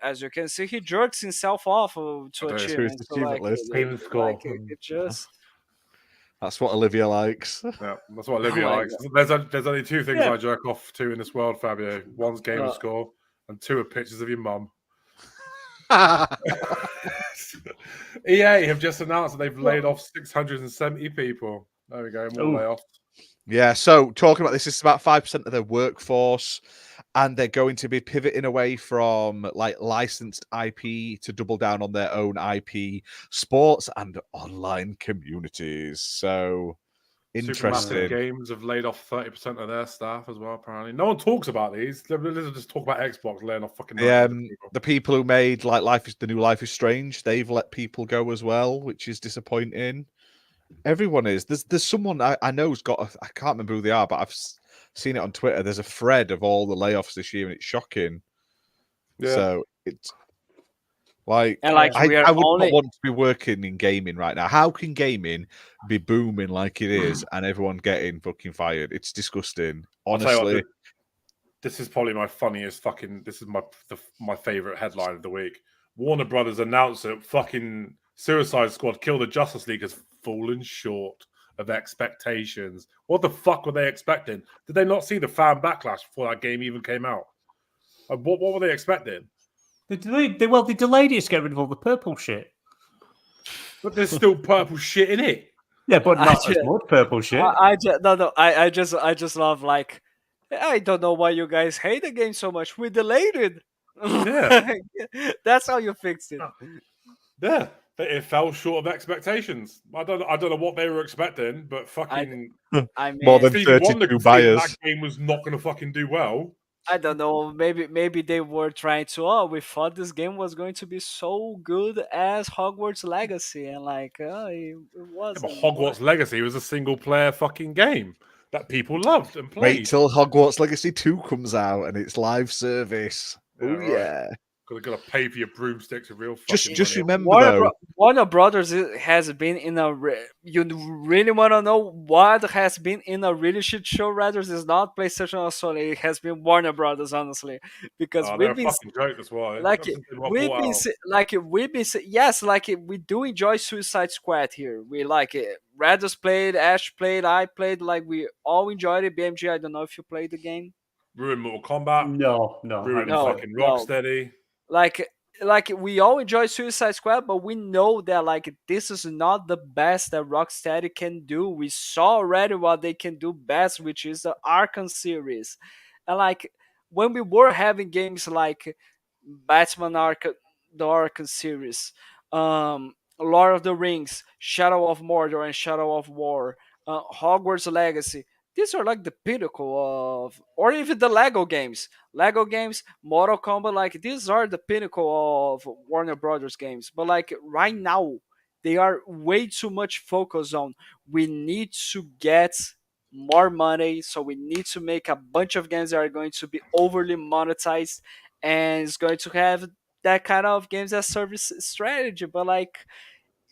as you can see, he jerks himself off to achievements. That's what Olivia likes. Yeah, that's what Olivia likes. There's only two things I jerk off to in this world, Fabio. One's gamer score, and two are pictures of your mum. EA have just announced that they've laid off 670 people. There we go, more layoffs. Yeah, so talking about this is about 5% of their workforce, and they're going to be pivoting away from like licensed IP to double down on their own IP, sports and online communities. So interesting. Supermassive Games have laid off 30% of their staff as well. Apparently, no one talks about these. They just talk about Xbox laying off fucking. The people who made like the new Life is Strange, they've let people go as well, which is disappointing. Everyone is. There's someone I know who's got. I can't remember who they are, but I've seen it on Twitter. There's a thread of all the layoffs this year, and it's shocking. Yeah. So it's like, I would not want to be working in gaming right now. How can gaming be booming like it is, and everyone getting fucking fired? It's disgusting. Honestly, this is probably my funniest fucking. This is my favorite headline of the week. Warner Brothers announced that fucking Suicide Squad Kill the Justice League has fallen short of expectations. What the fuck were they expecting? Did they not see the fan backlash before that game even came out? What were they expecting? They delayed it to get rid of all the purple shit. But there's still purple shit in it. Yeah, but not as much purple shit. I just love, like, I don't know why you guys hate the game so much. We delayed it. Yeah. That's how you fixed it. Yeah. It fell short of expectations. I don't know what they were expecting, but fucking more than 32 buyers. That game was not going to fucking do well. I don't know. Maybe they were trying to. Oh, we thought this game was going to be so good as Hogwarts Legacy, and it Yeah, but wasn't. Hogwarts Legacy was a single player fucking game that people loved and played. Wait till Hogwarts Legacy 2 comes out and it's live service. Yeah, Oh right. yeah. Gotta pay for your broomsticks with real Just money. remember though, Warner Brothers has been in a. You really want to know what has been in a really shit show? Rather, it's not PlayStation or Sony. It has been Warner Brothers, honestly, because we've been fucking joke. That's why. Yes, we do enjoy Suicide Squad here. We like it. Radus played, Ash played, I played. Like we all enjoyed it. BMG, I don't know if you played the game. Ruined Mortal Kombat. No. Ruined fucking Rocksteady. Like we all enjoy Suicide Squad, but we know that this is not the best that Rocksteady can do. We saw already what they can do best, which is the Arkham series. And when we were having games like Batman Arkham, the Arkham series, Lord of the Rings, Shadow of Mordor, and Shadow of War, Hogwarts Legacy. These are like the pinnacle of, or even the Lego games, Mortal Kombat. These are the pinnacle of Warner Brothers games. But right now, they are way too much focused on. We need to get more money, so we need to make a bunch of games that are going to be overly monetized, and it's going to have that kind of games as service strategy. But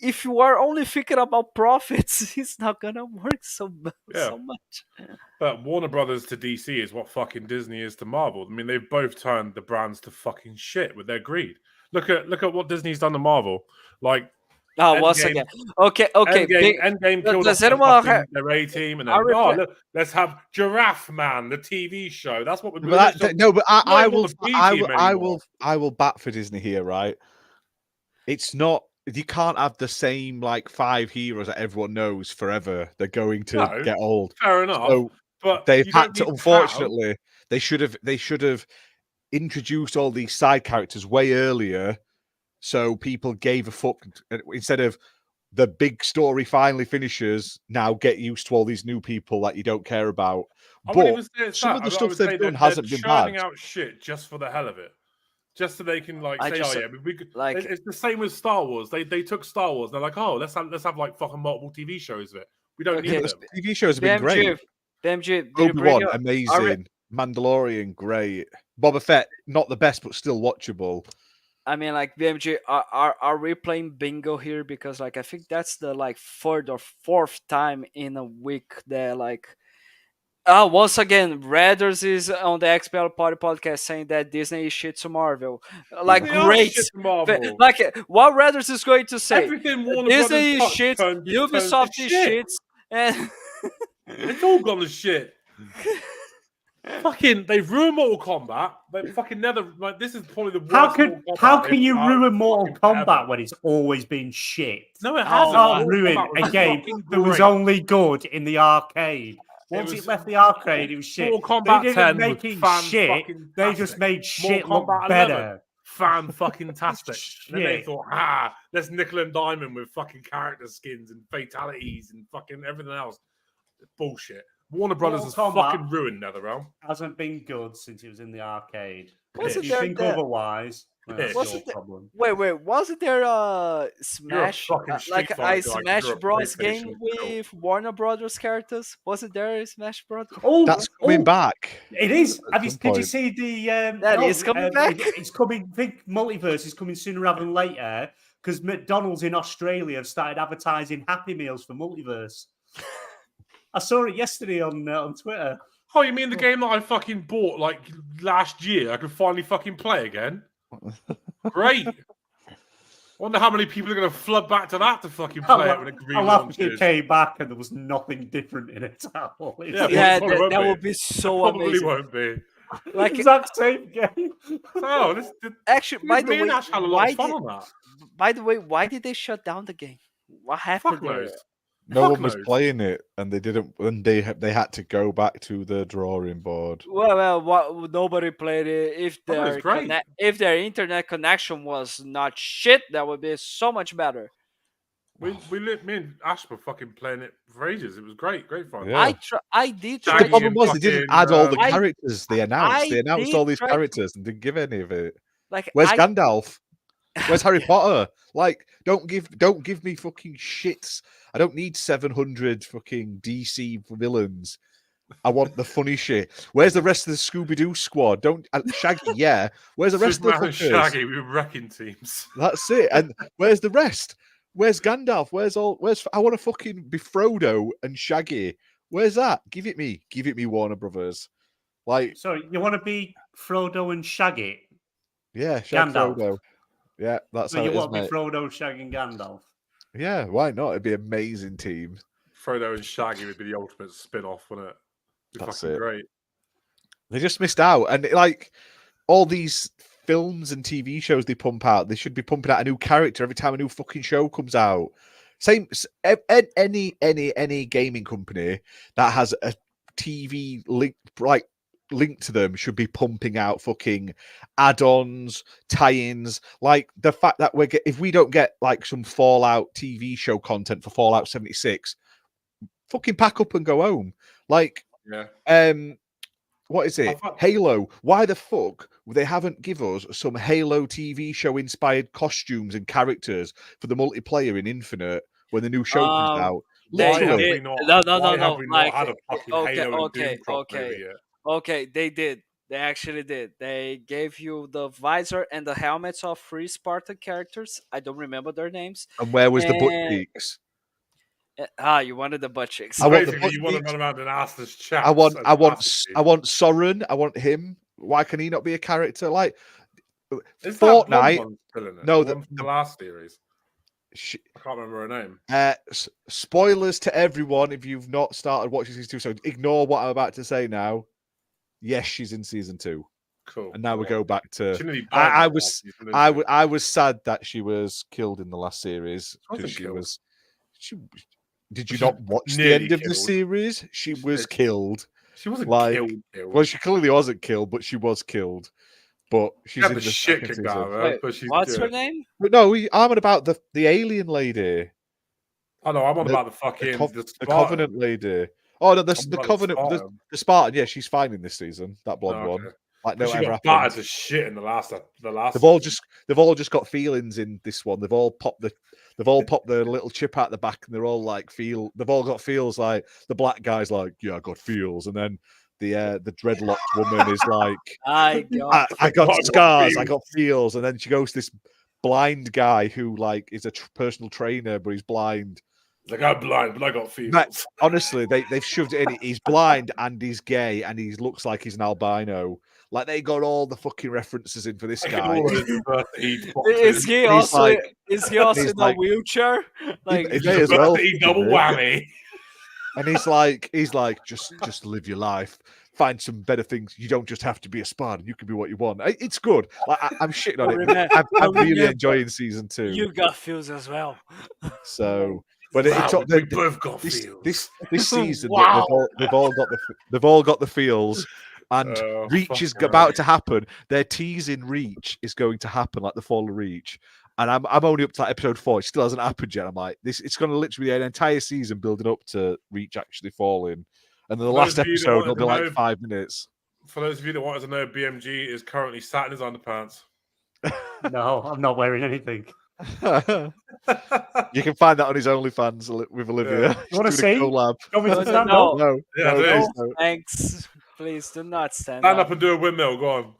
if you are only thinking about profits, it's not gonna work so much. But Warner Brothers to DC is what fucking Disney is to Marvel. I mean, they've both turned the brands to fucking shit with their greed. Look at what Disney's done to Marvel. Once again, okay. Endgame killed their A team, and then let's have Giraffe Man, the TV show. That's what we're. I will bat for Disney here, right? It's not. You can't have the same 5 heroes that everyone knows forever. They're going to get old. Fair enough. So but they've had to. Unfortunately, they should have introduced all these side characters way earlier, so people gave a fuck instead of the big story finally finishes. Now get used to all these new people that you don't care about. But some of the stuff they've done hasn't been bad. Churning out shit just for the hell of it. Just so they can it's the same with Star Wars. They took Star Wars. And they're like, oh, let's have fucking multiple TV shows of it. We don't need them. TV shows have been great. Obi-Wan, amazing. Mandalorian, great. Boba Fett, not the best, but still watchable. I mean, BMG, are we playing bingo here? Because I think that's the third or fourth time in a week that once again, Raiders is on the XBL Party Podcast saying that Disney is shit to Marvel. Great. Shit to Marvel. What Raiders is going to say? Everything Warner Disney Brothers is shit, Ubisoft is shit, and it's all gone to shit. Fucking, they've ruined Mortal Kombat. They fucking this is probably the worst. How can you ruin Mortal Kombat when it's always been shit? No, it hasn't. Can't ruin a game that was only good in the arcade. Once it left the arcade, it was shit. Mortal Kombat they didn't make it shit. They just made shit look better. Fan-fucking-tastic. And then they thought, let's nickel and diamond with fucking character skins and fatalities and fucking everything else. Bullshit. Warner Brothers has fucking ruined NetherRealm. Hasn't been good since it was in the arcade. If you think otherwise, that's your problem. Wait, wasn't there a Smash Smash Bros game with Warner Brothers characters? Wasn't there a Smash Bros? Oh, that's coming back. It is. Did you see the? That is coming back. It's coming. I think Multiverse is coming sooner rather than later because McDonald's in Australia have started advertising Happy Meals for Multiverse. I saw it yesterday on Twitter. Oh, you mean the game that I fucking bought last year? I could finally fucking play again. Great. Wonder how many people are going to flood back to that to fucking play it when it relaunches. It came back and there was nothing different in it at all. That would be so amazing. Probably won't be. Exact same game. Actually, by the way, Ash had a lot of fun on that. By the way, why did they shut down the game? What happened there? No one was playing it, and they didn't. And they had to go back to the drawing board. Well, nobody played it. If their internet connection was not shit, that would be so much better. Me and Ash were fucking playing it for ages. It was great fun. Yeah. I did try. The problem was they didn't add all the characters they announced. They announced all these characters and didn't give any of it. Like, where's Gandalf? Where's Harry Potter? Like, don't give me fucking shits. I don't need 700 fucking DC villains. I want the funny shit. Where's the rest of the Scooby-Doo squad? Shaggy, yeah. Where's the rest of the fuckers? Shaggy, we were wrecking teams. That's it. And where's the rest? Where's Gandalf? I want to fucking be Frodo and Shaggy. Where's that? Give it me, Warner Brothers. Like, so you want to be Frodo and Shaggy? Yeah, Frodo. Yeah, that's how it is, mate. You want to be Frodo, Shaggy, and Gandalf? Yeah, why not? It'd be an amazing team. Frodo and Shaggy would be the ultimate spin-off, wouldn't it? That's fucking great. They just missed out. And like all these films and TV shows they pump out, they should be pumping out a new character every time a new fucking show comes out. Same any gaming company that has a TV link linked to them should be pumping out fucking add-ons, tie-ins. Like the fact that if we don't get like some Fallout TV show content for Fallout 76, fucking pack up and go home. Like, what is it? Halo. Why the fuck they haven't give us some Halo TV show inspired costumes and characters for the multiplayer in Infinite when the new show comes out? Literally. Okay, they did. They actually did. They gave you the visor and the helmets of 3 Spartan characters. I don't remember their names. And where was the butt cheeks? You wanted the butt cheeks. You want to run around and ask this chat. I want Soren. I want him. Why can he not be a character? Like Fortnite. No, the last series. I can't remember her name. Spoilers to everyone if you've not started watching season 2. So ignore what I'm about to say now. Yes, she's in season 2. Cool. And now we go back to. I was sad that she was killed in the last series because she was. Did you not watch the end of the series? She was killed. She wasn't killed. Well, she clearly wasn't killed, but she was killed. But she's in the shit kicked out of her. But what's her name? But no, I'm on about the alien lady. Oh no, I'm on about the fucking the Covenant lady. Oh no, the Covenant, the Spartan. Yeah, she's fine in this season. That blonde one. Like no, she got battered to shit in the last. They've all just got feelings in this one. They've all popped the little chip out the back, and they're all like they've all got feels. Like the black guy's like, yeah, I got feels, and then the dreadlocked woman is like, I got scars, I got feels, and then she goes to this blind guy who like is a personal trainer, but he's blind. Like, I'm blind, but I got feels. But honestly, they've shoved it in. He's blind and he's gay and he looks like he's an albino. Like they got all the fucking references in for this guy. Is he also in a wheelchair? Like he may as well. Double whammy. And he's like, just live your life. Find some better things. You don't just have to be a Spartan. You can be what you want. It's good. I'm shitting on it. I'm really enjoying season 2. You got feels as well. So. But we both got feels. This season, they've all got the feels, and Reach is about to happen. They're teasing Reach is going to happen, like the fall of Reach, and I'm only up to like episode 4. It still hasn't happened yet. I'm like, it's going to literally be an entire season building up to Reach actually falling, and then the last episode will be like 5 minutes. For those of you that wanted to know, BMG is currently sat in his underpants. No, I'm not wearing anything. You can find that on his OnlyFans with Olivia. Yeah. You want to see? Collab. No. Thanks. Please do not stand up and do a windmill. Go on.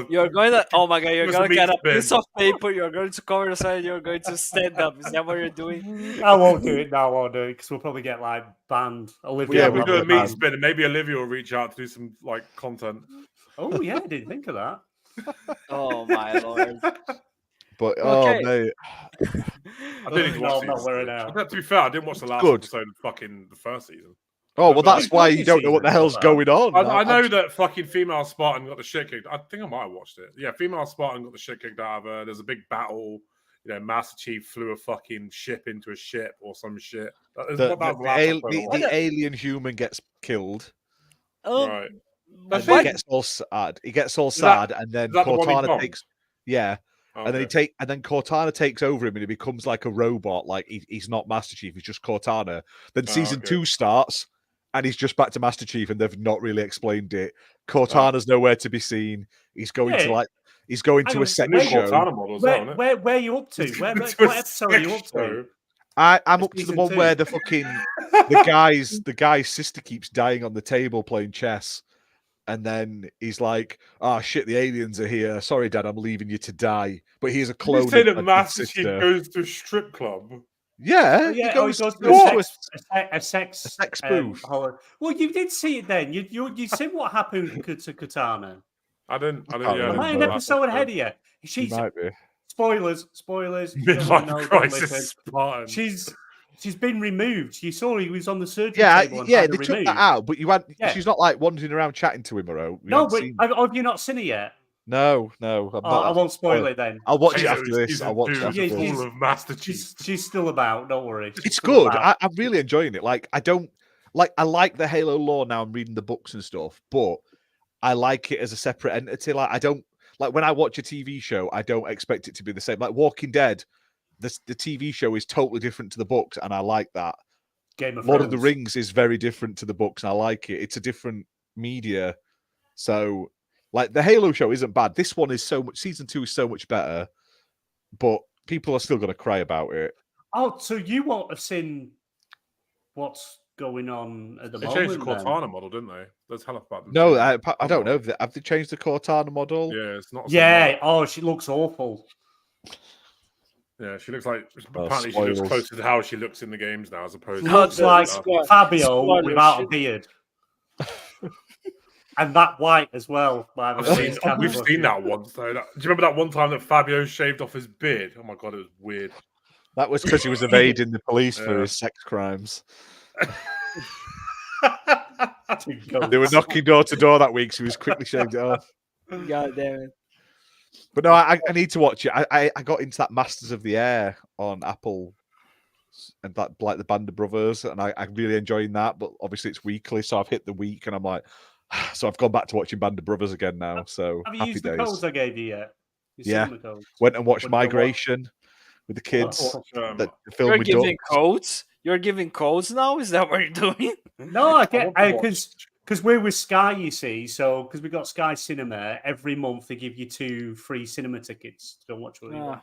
You're going to. Oh my god! You're going to get a piece of paper. You're going to cover the side. You're going to stand up. Is that what you're doing? I won't do it. No, I won't do it because we'll probably get like banned. Olivia, we'll do a meat spin, and maybe Olivia will reach out to do some like content. Oh yeah, I didn't think of that. Oh my lord! But mate, I didn't even watch it. To be fair, I didn't watch the last episode of fucking the first season. Oh well, that's why you don't know what the hell's going on. I know that fucking female Spartan got the shit kicked. I think I might have watched it. Yeah, female Spartan got the shit kicked out of her. There's a big battle. You know, Master Chief flew a fucking ship into a ship or some shit. The alien human gets killed. Right. And he gets all sad. And then Cortana takes. Yeah. And then Cortana takes over him, and he becomes like a robot. Like he's not Master Chief; he's just Cortana. Then season 2 starts, and he's just back to Master Chief, and they've not really explained it. Cortana's nowhere to be seen. He's going to a sex show. Where are you up to? What episode are you up to? I'm up to the one where the guy's sister keeps dying on the table playing chess. And then he's like, "Oh shit, the aliens are here. Sorry, Dad, I'm leaving you to die." But he's a clone. Did you say that Master Chief goes to a strip club? Yeah, he goes to a sex booth. Well, you did see it then. You see what happened to Katana. I didn't. Am I an episode ahead of you? She's might be. Spoilers. Midlife crisis. She's been removed. You saw he was on the surgery table. They took that out, but she's not like wandering around chatting to him, or no. But have you not seen it yet? No, I'm not. I won't spoil it then. I'll watch it after this. I'll watch it after this. Of Master Chief. She's still about. Don't worry. It's good. I'm really enjoying it. Like I like the Halo lore now. I'm reading the books and stuff, but I like it as a separate entity. Like I don't like when I watch a TV show. I don't expect it to be the same. Like Walking Dead. The TV show is totally different to the books, and I like that. Lord of the Rings is very different to the books, and I like it. It's a different media. So, like, the Halo show isn't bad. This one is so much... Season 2 is so much better, but people are still going to cry about it. Oh, so you won't have seen what's going on at the moment? They changed the Cortana model, didn't they? That's hell about them. No, I don't know. Have they changed the Cortana model? Yeah, it's not... Oh, she looks awful. Yeah, she looks like apparently she looks closer to how she looks in the games now, as opposed to looks like Fabio without a beard, and that white as well. We've seen that once though. Do you remember that one time that Fabio shaved off his beard? Oh my god, it was weird. That was because he was evading the police for his sex crimes. They were knocking door to door that week, so he was quickly shaved it off. God damn it. But no, I need to watch it. I got into that Masters of the Air on Apple, and that like the Band of Brothers, and I'm really enjoying that. But obviously it's weekly, so I've hit the week, and I'm like, so I've gone back to watching Band of Brothers again now. So have you used the codes I gave you yet? Went and watched Migration with the kids. You're giving codes. You're giving codes now. Is that what you're doing? No, I get because we're with Sky, you see. So because we got Sky Cinema, every month they give you 2 free cinema tickets to go watch what you want.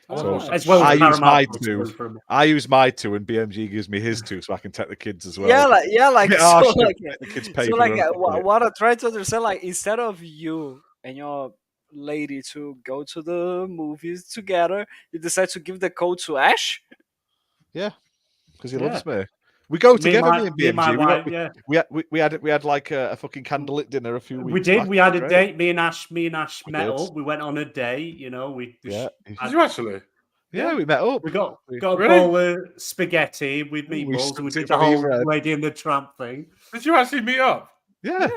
As well as I use my 2, and BMG gives me his 2, so I can take the kids as well. The kids pay what I try to understand, like instead of you and your lady to go to the movies together, you decide to give the code to Ash. Yeah, because he loves me. We go together, me and BMG. We had like a fucking candlelit dinner a few weeks. We did. Back. We had a date. Me and Ash met up. We went on a date. You know, Did you actually? Yeah, we met up. We got a bowl of spaghetti with meatballs, and we did the whole Lady and the Tramp thing. Did you actually meet up? Yeah.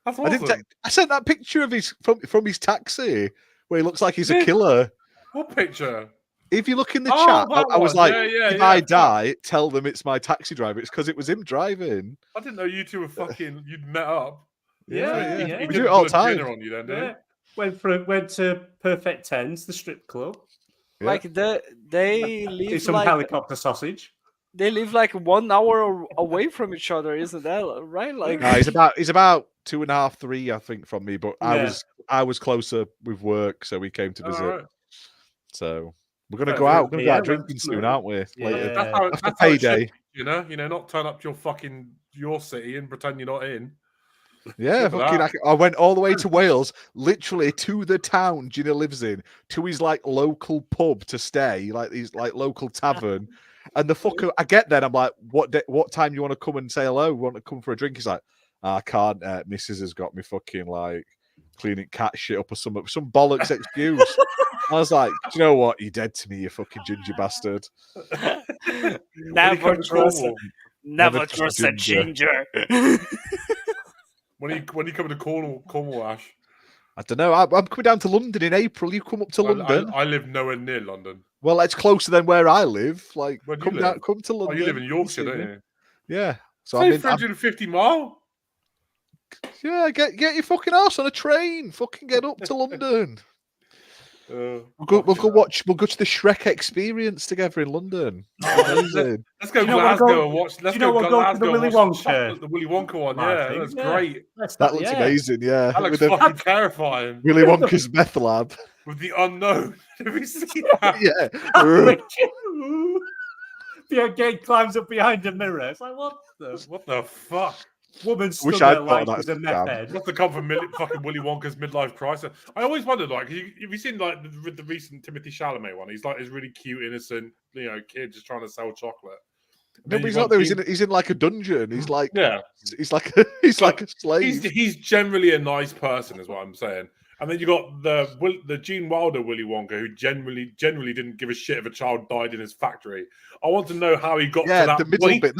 That's awesome. I sent that picture of his from his taxi where he looks like he's a killer. What picture? If you look in the chat, I was like, if I die, tell them it's my taxi driver. It's because it was him driving. I didn't know you two were you'd met up. Yeah. We do it all the time. On you then, Went to Perfect Tens, the strip club. Yeah. Like they live some helicopter sausage. They live like 1 hour away from each other, isn't that right? Like he's about 2.5, 3, I think, from me. But I was closer with work, so we came to visit. Right. So we're gonna go out. We're gonna go out drinking soon, aren't we? Later. That's payday. You know, not turn up to your city and pretend you're not in. Yeah, I went all the way to Wales, literally to the town Gina lives in, to his like local pub to stay, like his like local tavern. And the fucker, I get there, and I'm like, what time do you want to come and say hello? We want to come for a drink? He's like, I can't. Mrs. has got me fucking like cleaning cat shit up or some bollocks excuse. I was like, do you know what? You're dead to me, you fucking ginger bastard. Never trust a ginger. When you come to Cornwall, Ash? I don't know. I'm coming down to London in April. You come up to London. I live nowhere near London. Well, it's closer than where I live. Like, come to London. Oh, you live in Yorkshire, don't you? Yeah. So I'm 350 mile. Yeah, get your fucking ass on a train. Fucking get up to London. We'll go to the Shrek experience together in London. Let's go Glasgow and watch. Let's go to the Willy Wonka. The Willy Wonka one. Yeah, that's great. That looks amazing. Yeah, that looks fucking terrifying. Willy Wonka's meth lab with the unknown. Have you seen that? Yeah. The gate climbs up behind a mirror. It's like what the fuck? Woman stood there like with a meth head. What's the come from fucking Willy Wonka's midlife crisis? I always wondered, like, have you seen like the recent Timothy Chalamet one? He's like this really cute, innocent, kid just trying to sell chocolate. No, but he's not there. He's in like a dungeon. He's like, he's like a slave. He's generally a nice person, is what I'm saying. And then you got the Gene Wilder Willy Wonka, who generally didn't give a shit if a child died in his factory. I want to know how he got to that the middle point. bit.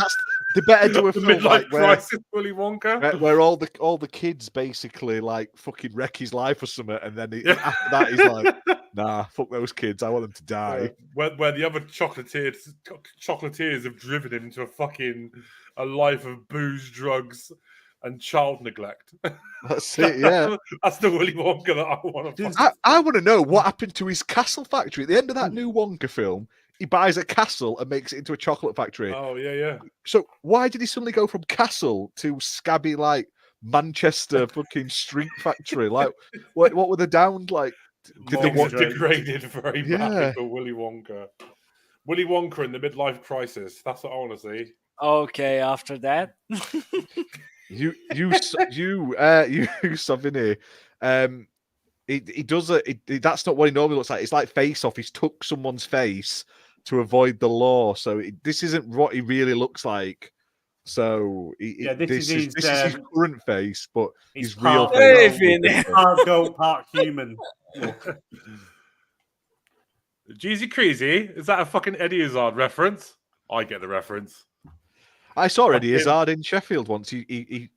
They better do a film midlife crisis Willy Wonka, where all the kids basically like fucking wreck his life or something, and then after that he's like, nah, fuck those kids. I want them to die. Where the other chocolatiers have driven him to a life of booze, drugs, and child neglect. That's it, yeah. That's the Willy Wonka that I want to. I want to know what happened to his castle factory at the end of that new Wonka film. He buys a castle and makes it into a chocolate factory. Oh yeah. So why did he suddenly go from castle to scabby like Manchester fucking street factory? Like, what were the down like? Did the degraded very badly for Willy Wonka? Willy Wonka in the midlife crisis. That's what I want to see. Okay, after that. You Savini. He does it. That's not what he normally looks like. It's like Face Off. He's took someone's face to avoid the law. So this isn't what he really looks like. So this is his current face, but his real face. Part goat, part human. Jeezy Crazy, is that a fucking Eddie Izzard reference? I get the reference. I saw Eddie Izzard in Sheffield once. He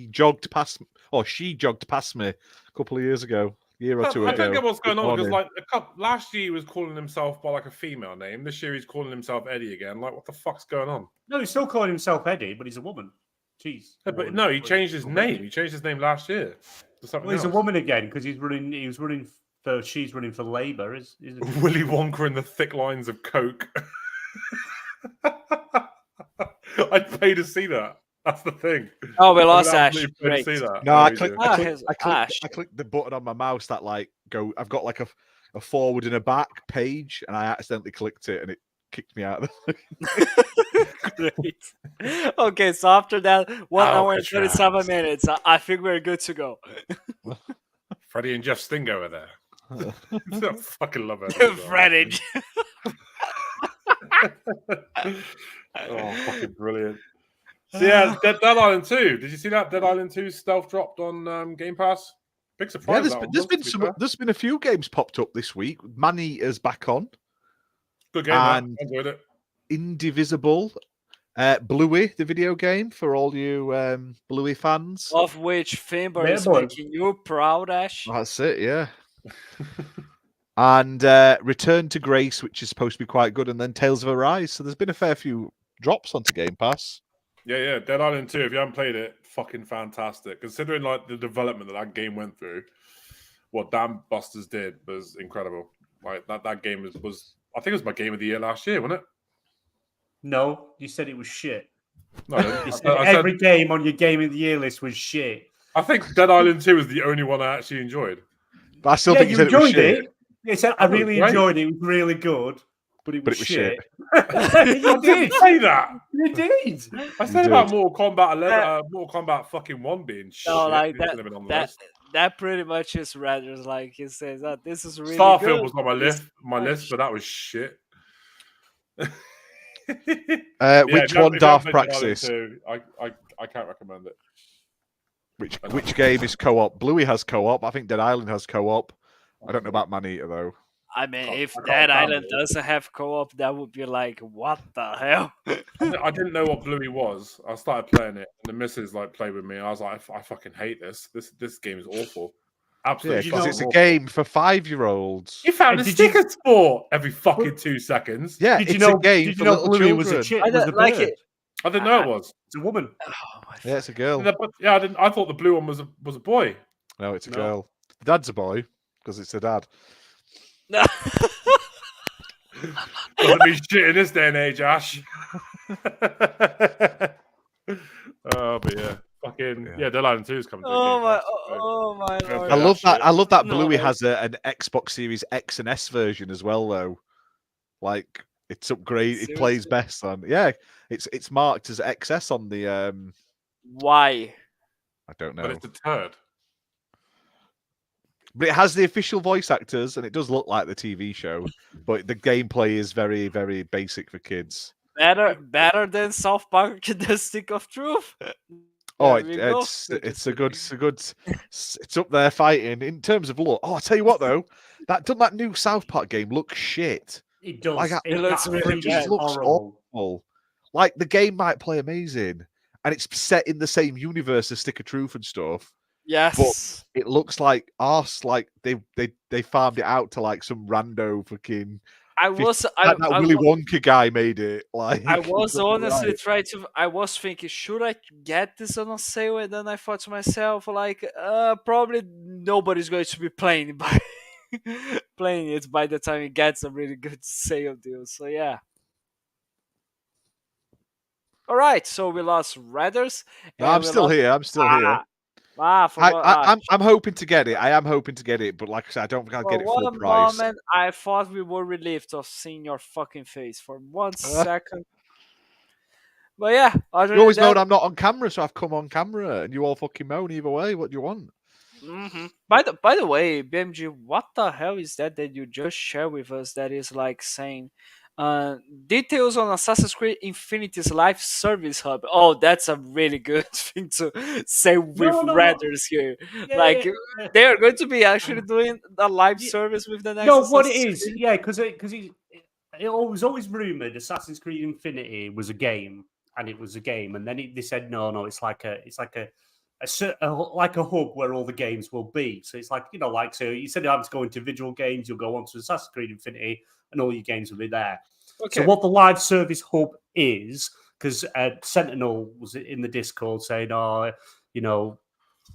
jogged past, or she jogged past me a couple of years ago, a year or two ago. I don't get what's going on because last year he was calling himself by like a female name. This year he's calling himself Eddie again. Like, what the fuck's going on? No, he's still calling himself Eddie, but he's a woman. Jeez. Yeah, but no, he changed his name. He changed his name last year. Well, he's a woman again because she's running for Labour. Willy Wonka in the thick lines of coke. I'd pay to see that. That's the thing. Oh, we lost Ash. Great. To see that. No, I clicked the button on my mouse that I've got like a forward and a back page, and I accidentally clicked it, and it kicked me out of the. Great. Okay, so after that 1 hour and 37 minutes, I think we're good to go. Freddie and Jeff Stingo are there. I fucking love it. Freddie. Oh, fucking brilliant. So yeah, Dead Island 2. Did you see that? Dead Island 2 stealth dropped on Game Pass. Big surprise. Yeah, there's been a few games popped up this week. Man-Eater's back on. Good game, man. I enjoyed it. Indivisible. Bluey, the video game for all you Bluey fans. Of which Finbar is making you proud, Ash. That's it, yeah. And Return to Grace, which is supposed to be quite good, and then Tales of Arise. So there's been a fair few drops onto Game Pass. Yeah. Dead Island 2, if you haven't played it, fucking fantastic. Considering like the development that game went through, what Dam Busters did was incredible. Like that game was I think it was my game of the year last year, wasn't it? No, you said it was shit. No, every game on your game of the year list was shit. I think Dead Island 2 was the only one I actually enjoyed. But I still think you enjoyed it. You said I really enjoyed it. It was really good, but it was shit. You did say that. You did. I said about Mortal Kombat 11, Mortal Kombat fucking 1 being shit. No, like that pretty much is rather like he says that this is really Starfield good. was on my list, but that was shit. Which one, Darth Praxis? I can't recommend it. Which game is co-op? Bluey has co-op. I think Dead Island has co-op. I don't know about Man-Eater though. I mean, if Dead Island doesn't have co-op, that would be like, what the hell? I didn't know what Bluey was. I started playing it, and the missus played with me. I was like, I fucking hate this. This game is awful. Absolutely, because it's a game for 5-year-olds. You found a sticker sport every fucking 2 seconds. Yeah, did you know? A game did for you know little Bluey children. was a chick? I didn't like it. I didn't know it was. It's a woman. Yeah, it's a girl. Yeah, I didn't. I thought the blue one was a boy. No, it's a girl. The dad's a boy because it's a dad. Doesn't mean shit in this day and age, Ash. But yeah. Fucking Dead Island 2 is coming to my Lord. I love that. I love that Bluey has an Xbox Series X and S version as well, though. Like it's upgraded. Seriously? It plays best on. Yeah, it's marked as XS on the. Why? I don't know. But it's a turd. But it has the official voice actors, and it does look like the TV show. But the gameplay is very, very basic for kids. Better than South Park: The Stick of Truth. Oh, it's up there fighting in terms of look. Oh, I'll tell you what though, that new South Park game looks shit. It does. Like, it looks really just looks awful. Like the game might play amazing, and it's set in the same universe as Stick of Truth and stuff. Yes, but it looks like arse. Like they farmed it out to like some rando fucking. Willy Wonka guy made it. Like I was honestly I was thinking, should I get this on a sale? And then I thought to myself, like, probably nobody's going to be playing it by the time it gets a really good sale deal. So yeah. All right, so we lost Redders. No, I'm still here. I'm hoping to get it. I am hoping to get it, but like I said, I don't think I'll get it full price. For one moment, I thought we were relieved of seeing your fucking face for 1 second. But yeah, you always moan I'm not on camera, so I've come on camera, and you all fucking moan either way. What do you want? Mm-hmm. By the way, BMG, what the hell is that you just shared with us? That is like saying. Details on Assassin's Creed Infinity's live service hub. Oh, that's a really good thing to say with Redders here. They are going to be actually doing a live service with the next. No, what it is, because it was always rumored Assassin's Creed Infinity was a game, and it was a game, and then they said no, it's like a hub where all the games will be. So it's like so you said you have to go into individual games, you'll go on to Assassin's Creed Infinity, and all your games will be there. Okay. So what the live service hub is, because Sentinel was in the Discord saying,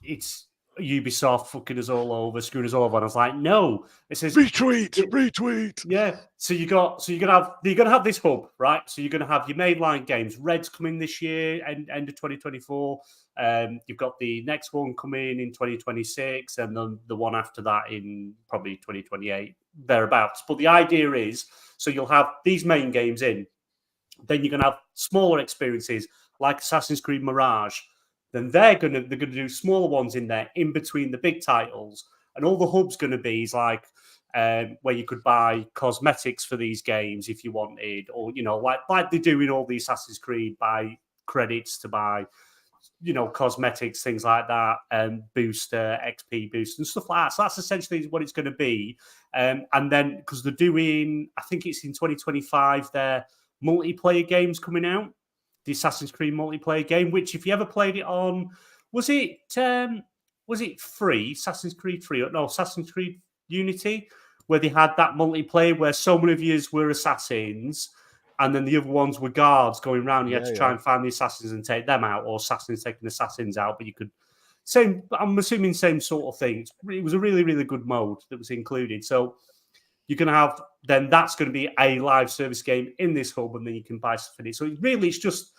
it's Ubisoft fucking us all over, screwing us all over. And I was like, no. It says retweet. Yeah. So you're gonna have this hub, right? So you're gonna have your mainline games. Red's coming this year, end of 2024. You've got the next one coming in 2026, and then the one after that in probably 2028, thereabouts. But the idea is, so you'll have these main games in, then you're gonna have smaller experiences like Assassin's Creed Mirage. Then they're gonna do smaller ones in there in between the big titles, and all the hub's gonna be is like where you could buy cosmetics for these games if you wanted, or like they do in all the Assassin's Creed, buy credits to buy cosmetics, things like that, booster, XP boost and stuff like that. So that's essentially what it's going to be. And then because they're doing, I think it's in 2025, their multiplayer games coming out, the Assassin's Creed multiplayer game, which if you ever played it on, was it free? Assassin's Creed free? No, Assassin's Creed Unity, where they had that multiplayer where so many of you were assassins, and then the other ones were guards going around. You had to try and find the assassins and take them out, or assassins taking assassins out. But you could, I'm assuming same sort of thing. It was a really, really good mode that was included. So you're going to have, then that's going to be a live service game in this hub, and then you can buy stuff in it. So it's just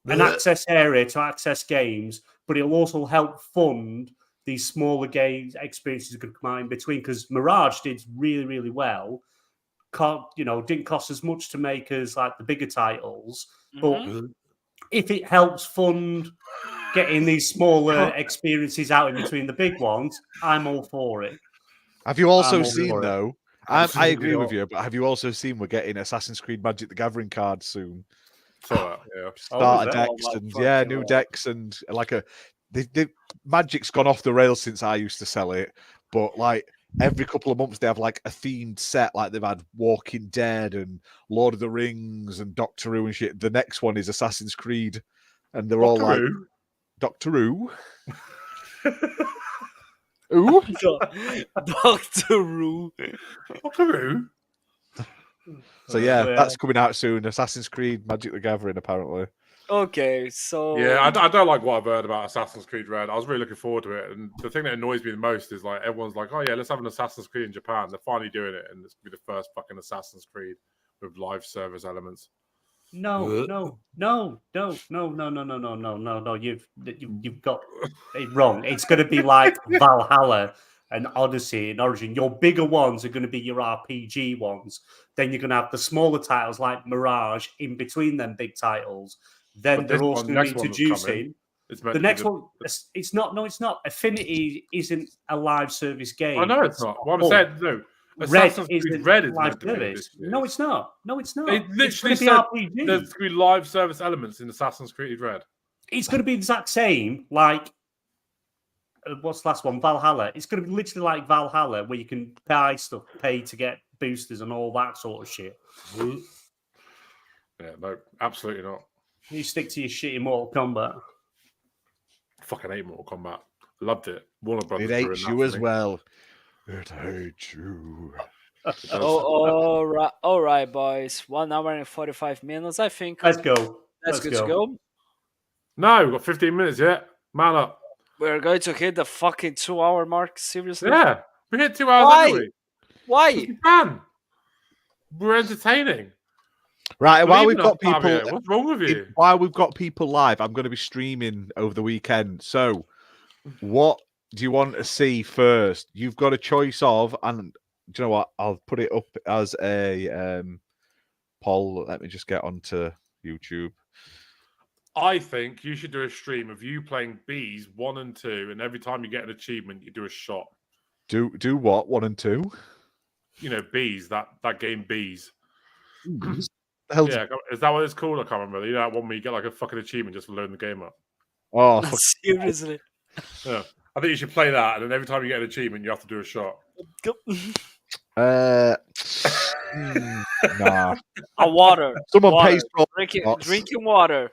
an access area to access games, but it'll also help fund these smaller games, experiences that could come out in between, because Mirage did really, really well. Didn't cost as much to make as like the bigger titles, but if it helps fund getting these smaller experiences out in between the big ones, I'm all for it. Have you also seen though? I agree with you, but have you also seen we're getting Assassin's Creed Magic the Gathering cards soon? Starter decks and new decks and like the Magic's gone off the rails since I used to sell it, but like every couple of months they have like a themed set, like they've had Walking Dead and Lord of the Rings and Doctor Who and shit. The next one is Assassin's Creed, and they're all like Doctor Who. Who? Doctor Who. Doctor Who. So yeah, that's coming out soon. Assassin's Creed Magic the Gathering, apparently. Okay, so yeah, I don't like what I've heard about Assassin's Creed Red. I was really looking forward to it, and the thing that annoys me the most is like everyone's like, "Oh yeah, let's have an Assassin's Creed in Japan." They're finally doing it, and it's gonna be the first fucking Assassin's Creed with live service elements. No. You've got it wrong. It's going to be like Valhalla and Odyssey and Origin. Your bigger ones are going to be your RPG ones. Then you're going to have the smaller titles like Mirage in between them big titles. Then they're also going to be introducing the next one. It's not. No, it's not. Affinity isn't a live service game. I know it's not. What I'm saying, no. Assassin's Creed Red is live service. No, it's not. No, it's not. They literally said there's going to be live service elements in Assassin's Creed Red. It's going to be the exact same, like what's the last one? Valhalla. It's going to be literally like Valhalla, where you can buy stuff, pay to get boosters and all that sort of shit. Yeah, no, absolutely not. You stick to your shitty Mortal Kombat. I fucking hate Mortal Kombat. Loved it. Warner Brothers. It hates you as well. It hates you. All right, boys. 1 hour and 45 minutes. I think. Let's go. That's good to go. No, we've got 15 minutes yet. Man up. We're going to hit the fucking 2 hour mark. Seriously? Yeah, we hit 2 hours anyway. Why? We can. We're entertaining. Right, while we've got people, Fabio. What's wrong with you? While we've got people live, I'm going to be streaming over the weekend. So, what do you want to see first? You've got a choice of, and do you know what? I'll put it up as a poll. Let me just get onto YouTube. I think you should do a stream of you playing Bees 1 and 2, and every time you get an achievement, you do a shot. Do what? 1 and 2? You know, Bees, that game Bees. Yeah, is that what it's called? I can't remember. You know that one where you get like a fucking achievement just for loading the game up. Oh, seriously? Yeah, I think you should play that, and then every time you get an achievement, you have to do a shot. Nah. A water. Someone water. pays for drinking water.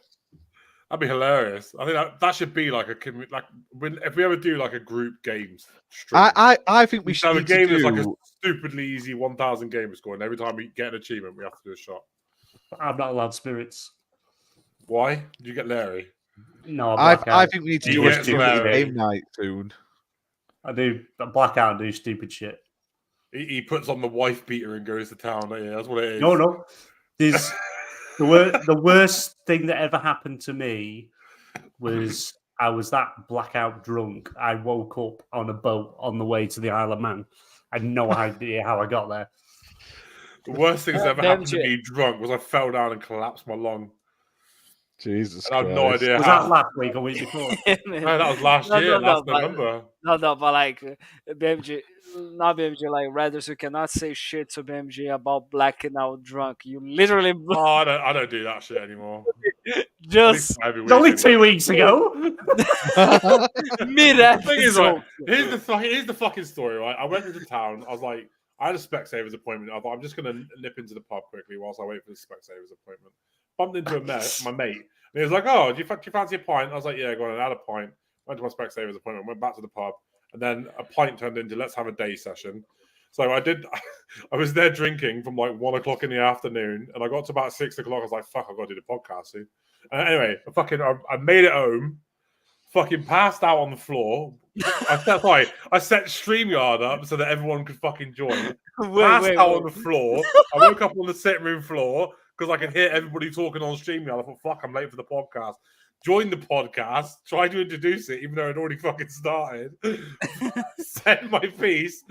That'd be hilarious. I think that should be like if we ever do like a group games stream. I think we should have a game that's like a stupidly easy 1,000 gamer score, and every time we get an achievement, we have to do a shot. I'm not allowed spirits. Why? Did you get Larry? No, I think we need to do a stupid game night soon. I do blackout and do stupid shit. He puts on the wife beater and goes to town. Yeah, that's what it is. No. There's the worst thing that ever happened to me was I was that blackout drunk. I woke up on a boat on the way to the Isle of Man. I had no idea how I got there. The worst thing that's ever happened to me drunk was I fell down and collapsed my lung. Jesus Christ. I have no idea was how. that last week or week before? No, that was last year, last November. But like BMG, not BMG, like Redders, you cannot say shit to BMG about blacking out drunk. You literally. Oh, I don't do that shit anymore. Just it's only 2 weeks ago. Mid-episode. Here's the fucking story, right? I went into town. I was like, I had a Specsavers appointment. I thought I'm just gonna nip into the pub quickly whilst I wait for the Specsavers appointment. Bumped into my mate, and he was like, "Oh, do you fancy a pint?" I was like, "Yeah, go on." I had a pint. Went to my Specsavers appointment. Went back to the pub, and then a pint turned into let's have a day session. So I did. I was there drinking from like 1 o'clock in the afternoon, and I got to about 6 o'clock. I was like, "Fuck, I got to do the podcast soon." Anyway, I made it home. Fucking passed out on the floor. I set StreamYard up so that everyone could fucking join. Passed out on the floor. I woke up on the sitting room floor because I could hear everybody talking on StreamYard. I thought, fuck, I'm late for the podcast. Joined the podcast, tried to introduce it, even though it already fucking started. Said my piece,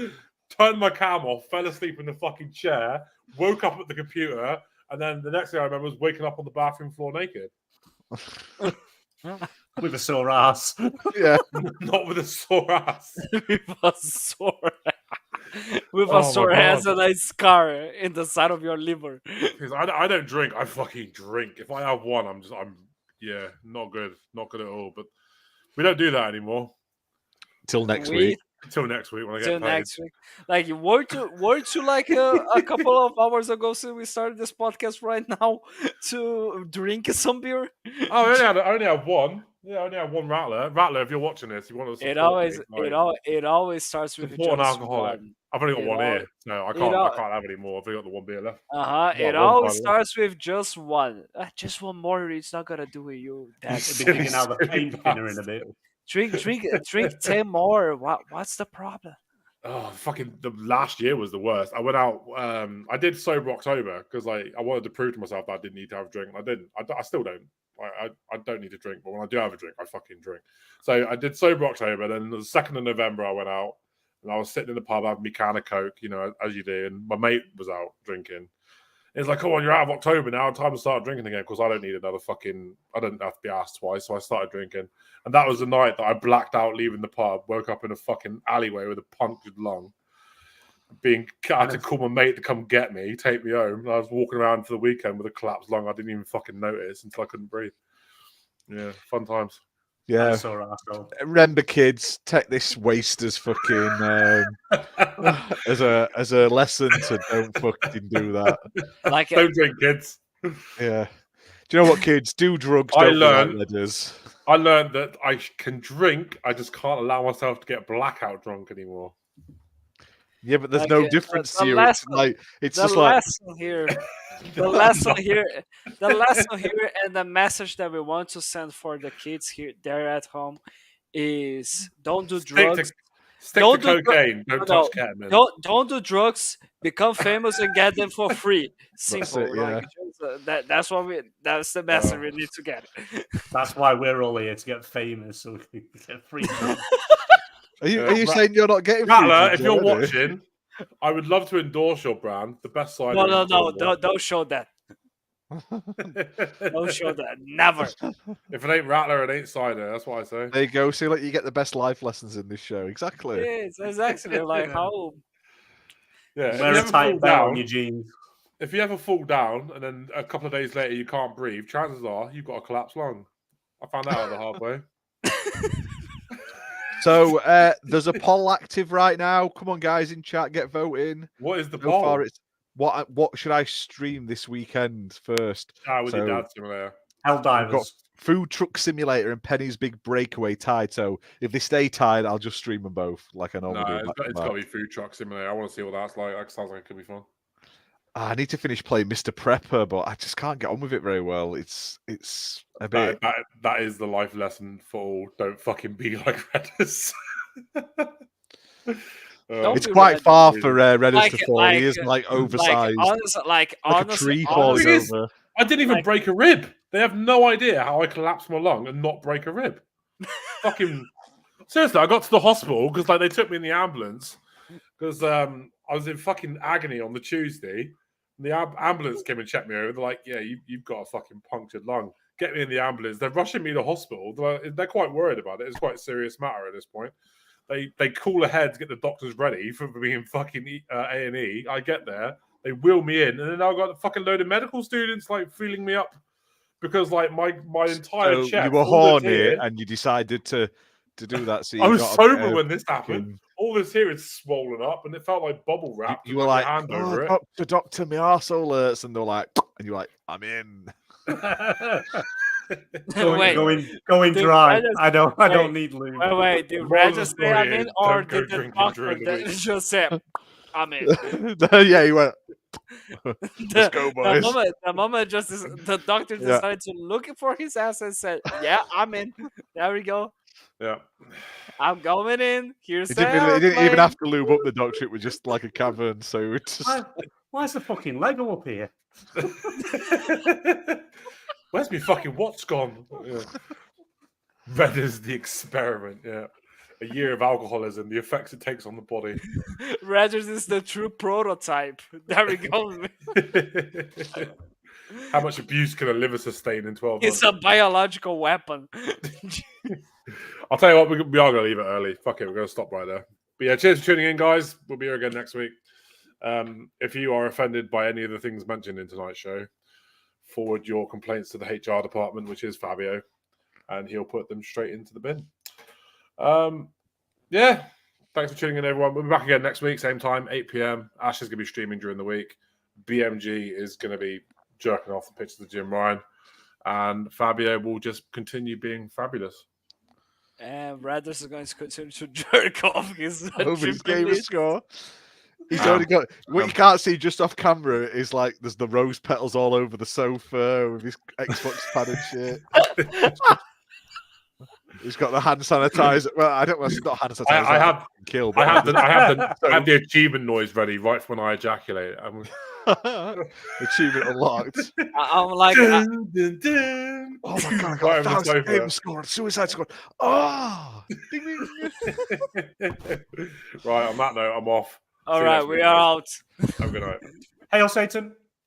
turned my cam off, fell asleep in the fucking chair, woke up at the computer, and then the next thing I remember was waking up on the bathroom floor naked. With a sore ass. Yeah. Not with a sore ass. With a sore ass and a scar in the side of your liver. Because I don't drink. I fucking drink. If I have one, I'm not good. Not good at all. But we don't do that anymore. Till next week. Until next week when I get paid. Next week. Like were to like a couple of hours ago since we started this podcast right now to drink some beer? Oh, I only had one. Yeah, I only have one Rattler. Rattler, if you're watching this, you want to it always starts with support an just alcoholic. one. I've only got one here, so I can't have any more. I've only got the one beer left. It always starts with just one. Just one more. It's not gonna do it. You. That's be digging out the paint thinner in a bit. Drink 10 more. What's the problem? Oh, fucking! The last year was the worst. I went out. I did sober October because I wanted to prove to myself that I didn't need to have a drink. I didn't. I still don't. I don't need to drink, but when I do have a drink, I fucking drink. So I did sober October. Then the 2nd of November, I went out and I was sitting in the pub having my can of Coke, as you do. And my mate was out drinking. It's like, come on, you're out of October now. Time to start drinking again because I don't need another fucking. I don't have to be asked twice. So I started drinking, and that was the night that I blacked out leaving the pub. Woke up in a fucking alleyway with a punctured lung. I had to call my mate to come get me, take me home. And I was walking around for the weekend with a collapsed lung. I didn't even fucking notice until I couldn't breathe. Yeah, fun times. Yeah. Remember, kids, take this waste as fucking as a lesson to don't fucking do that. Don't drink, kids. Yeah. Do you know what, kids? Do drugs. I learned that I can drink. I just can't allow myself to get blackout drunk anymore. Yeah, but there's no difference to you. It's just like the lesson here, and the message that we want to send for the kids here, they're at home, is don't do drugs. Stick to cocaine. Don't touch ketamine. Don't do drugs. Become famous and get them for free. Simple. That's the message we need to get. That's why we're all here, to get famous, so we can get free drugs. Are you saying you're not getting Rattler, if you're watching, I would love to endorse your brand. The best side. No, don't show that. Don't show that. Never. If it ain't Rattler, it ain't cider. That's what I say. There you go. See, you get the best life lessons in this show. Exactly. Yeah, it's exactly like how. Yeah. Wear a tight belt on your jeans. If you ever fall down and then a couple of days later you can't breathe, chances are you've got a collapsed lung. I found that out the hard way. So there's a poll active right now. Come on, guys, in chat, get voting. What is the poll? Far it's what should I stream this weekend first? With your Dad Simulator. Helldivers. Food Truck Simulator and Penny's Big Breakaway tied. So if they stay tied, I'll just stream them both like I normally do. It's got to be Food Truck Simulator. I want to see what that's like. That sounds like it could be fun. I need to finish playing Mr. Prepper, but I just can't get on with it very well. It's a bit. That is the life lesson for all. Don't fucking be like Redders. It's quite far for Redders to fall. He is oversized. Like a tree falls over. I didn't even break a rib. They have no idea how I collapsed my lung and not break a rib. Fucking seriously, I got to the hospital because they took me in the ambulance because I was in fucking agony on the Tuesday. And the ambulance came and checked me over. They're like, "Yeah, you've got a fucking punctured lung. Get me in the ambulance." They're rushing me to hospital. They're quite worried about it. It's quite a serious matter at this point. They call ahead to get the doctors ready for being fucking A&E. I get there, they wheel me in, and then I've got a fucking load of medical students feeling me up because my entire chest. You were horny and you decided to do that. So I was sober when this happened. All this here is swollen up, and it felt like bubble wrap. You were like, doctor, my arsehole hurts, and they're like, and you're like, I'm in. Going dry. I don't need lube. Wait, did Regis say I'm in, or did the doctor just say I'm in? Yeah, he went. Let's go, boys. The moment the doctor decided to look for his ass and said, "Yeah, I'm in." There we go. Yeah, I'm going in. Here's he didn't even have to lube up the doctor. It was just like a cavern. So it's just... Why's the fucking Lego up here? Where's my fucking watch gone? Yeah. Red is the experiment. Yeah, a year of alcoholism, the effects it takes on the body. Regis is the true prototype. There we go. How much abuse can a liver sustain in 12 months? It's a biological weapon. I'll tell you what, we are going to leave it early. Fuck it, we're going to stop right there. But yeah, cheers for tuning in, guys. We'll be here again next week. If you are offended by any of the things mentioned in tonight's show, forward your complaints to the HR department, which is Fabio, and he'll put them straight into the bin. Yeah, thanks for tuning in, everyone. We'll be back again next week, same time, 8 p.m. Ash is going to be streaming during the week. BMG is going to be jerking off the pitch of the gym, Ryan. and Fabio will just continue being fabulous. And Radders is going to continue to jerk off his gamer score. He's already got what you can't see just off camera is like there's the rose petals all over the sofa with his Xbox pad and shit. He's got the hand sanitizer. Well, I don't. It's not hand sanitizer. I have kill. I have the achievement noise ready right when I ejaculate. Achievement unlocked. I'm like, dun, dun, dun. Oh my god! I got 1,000 gamer score, suicide score. Oh, ding, ding. Right. On that note, I'm off. All right, we are out. Have a good night. Hail Satan.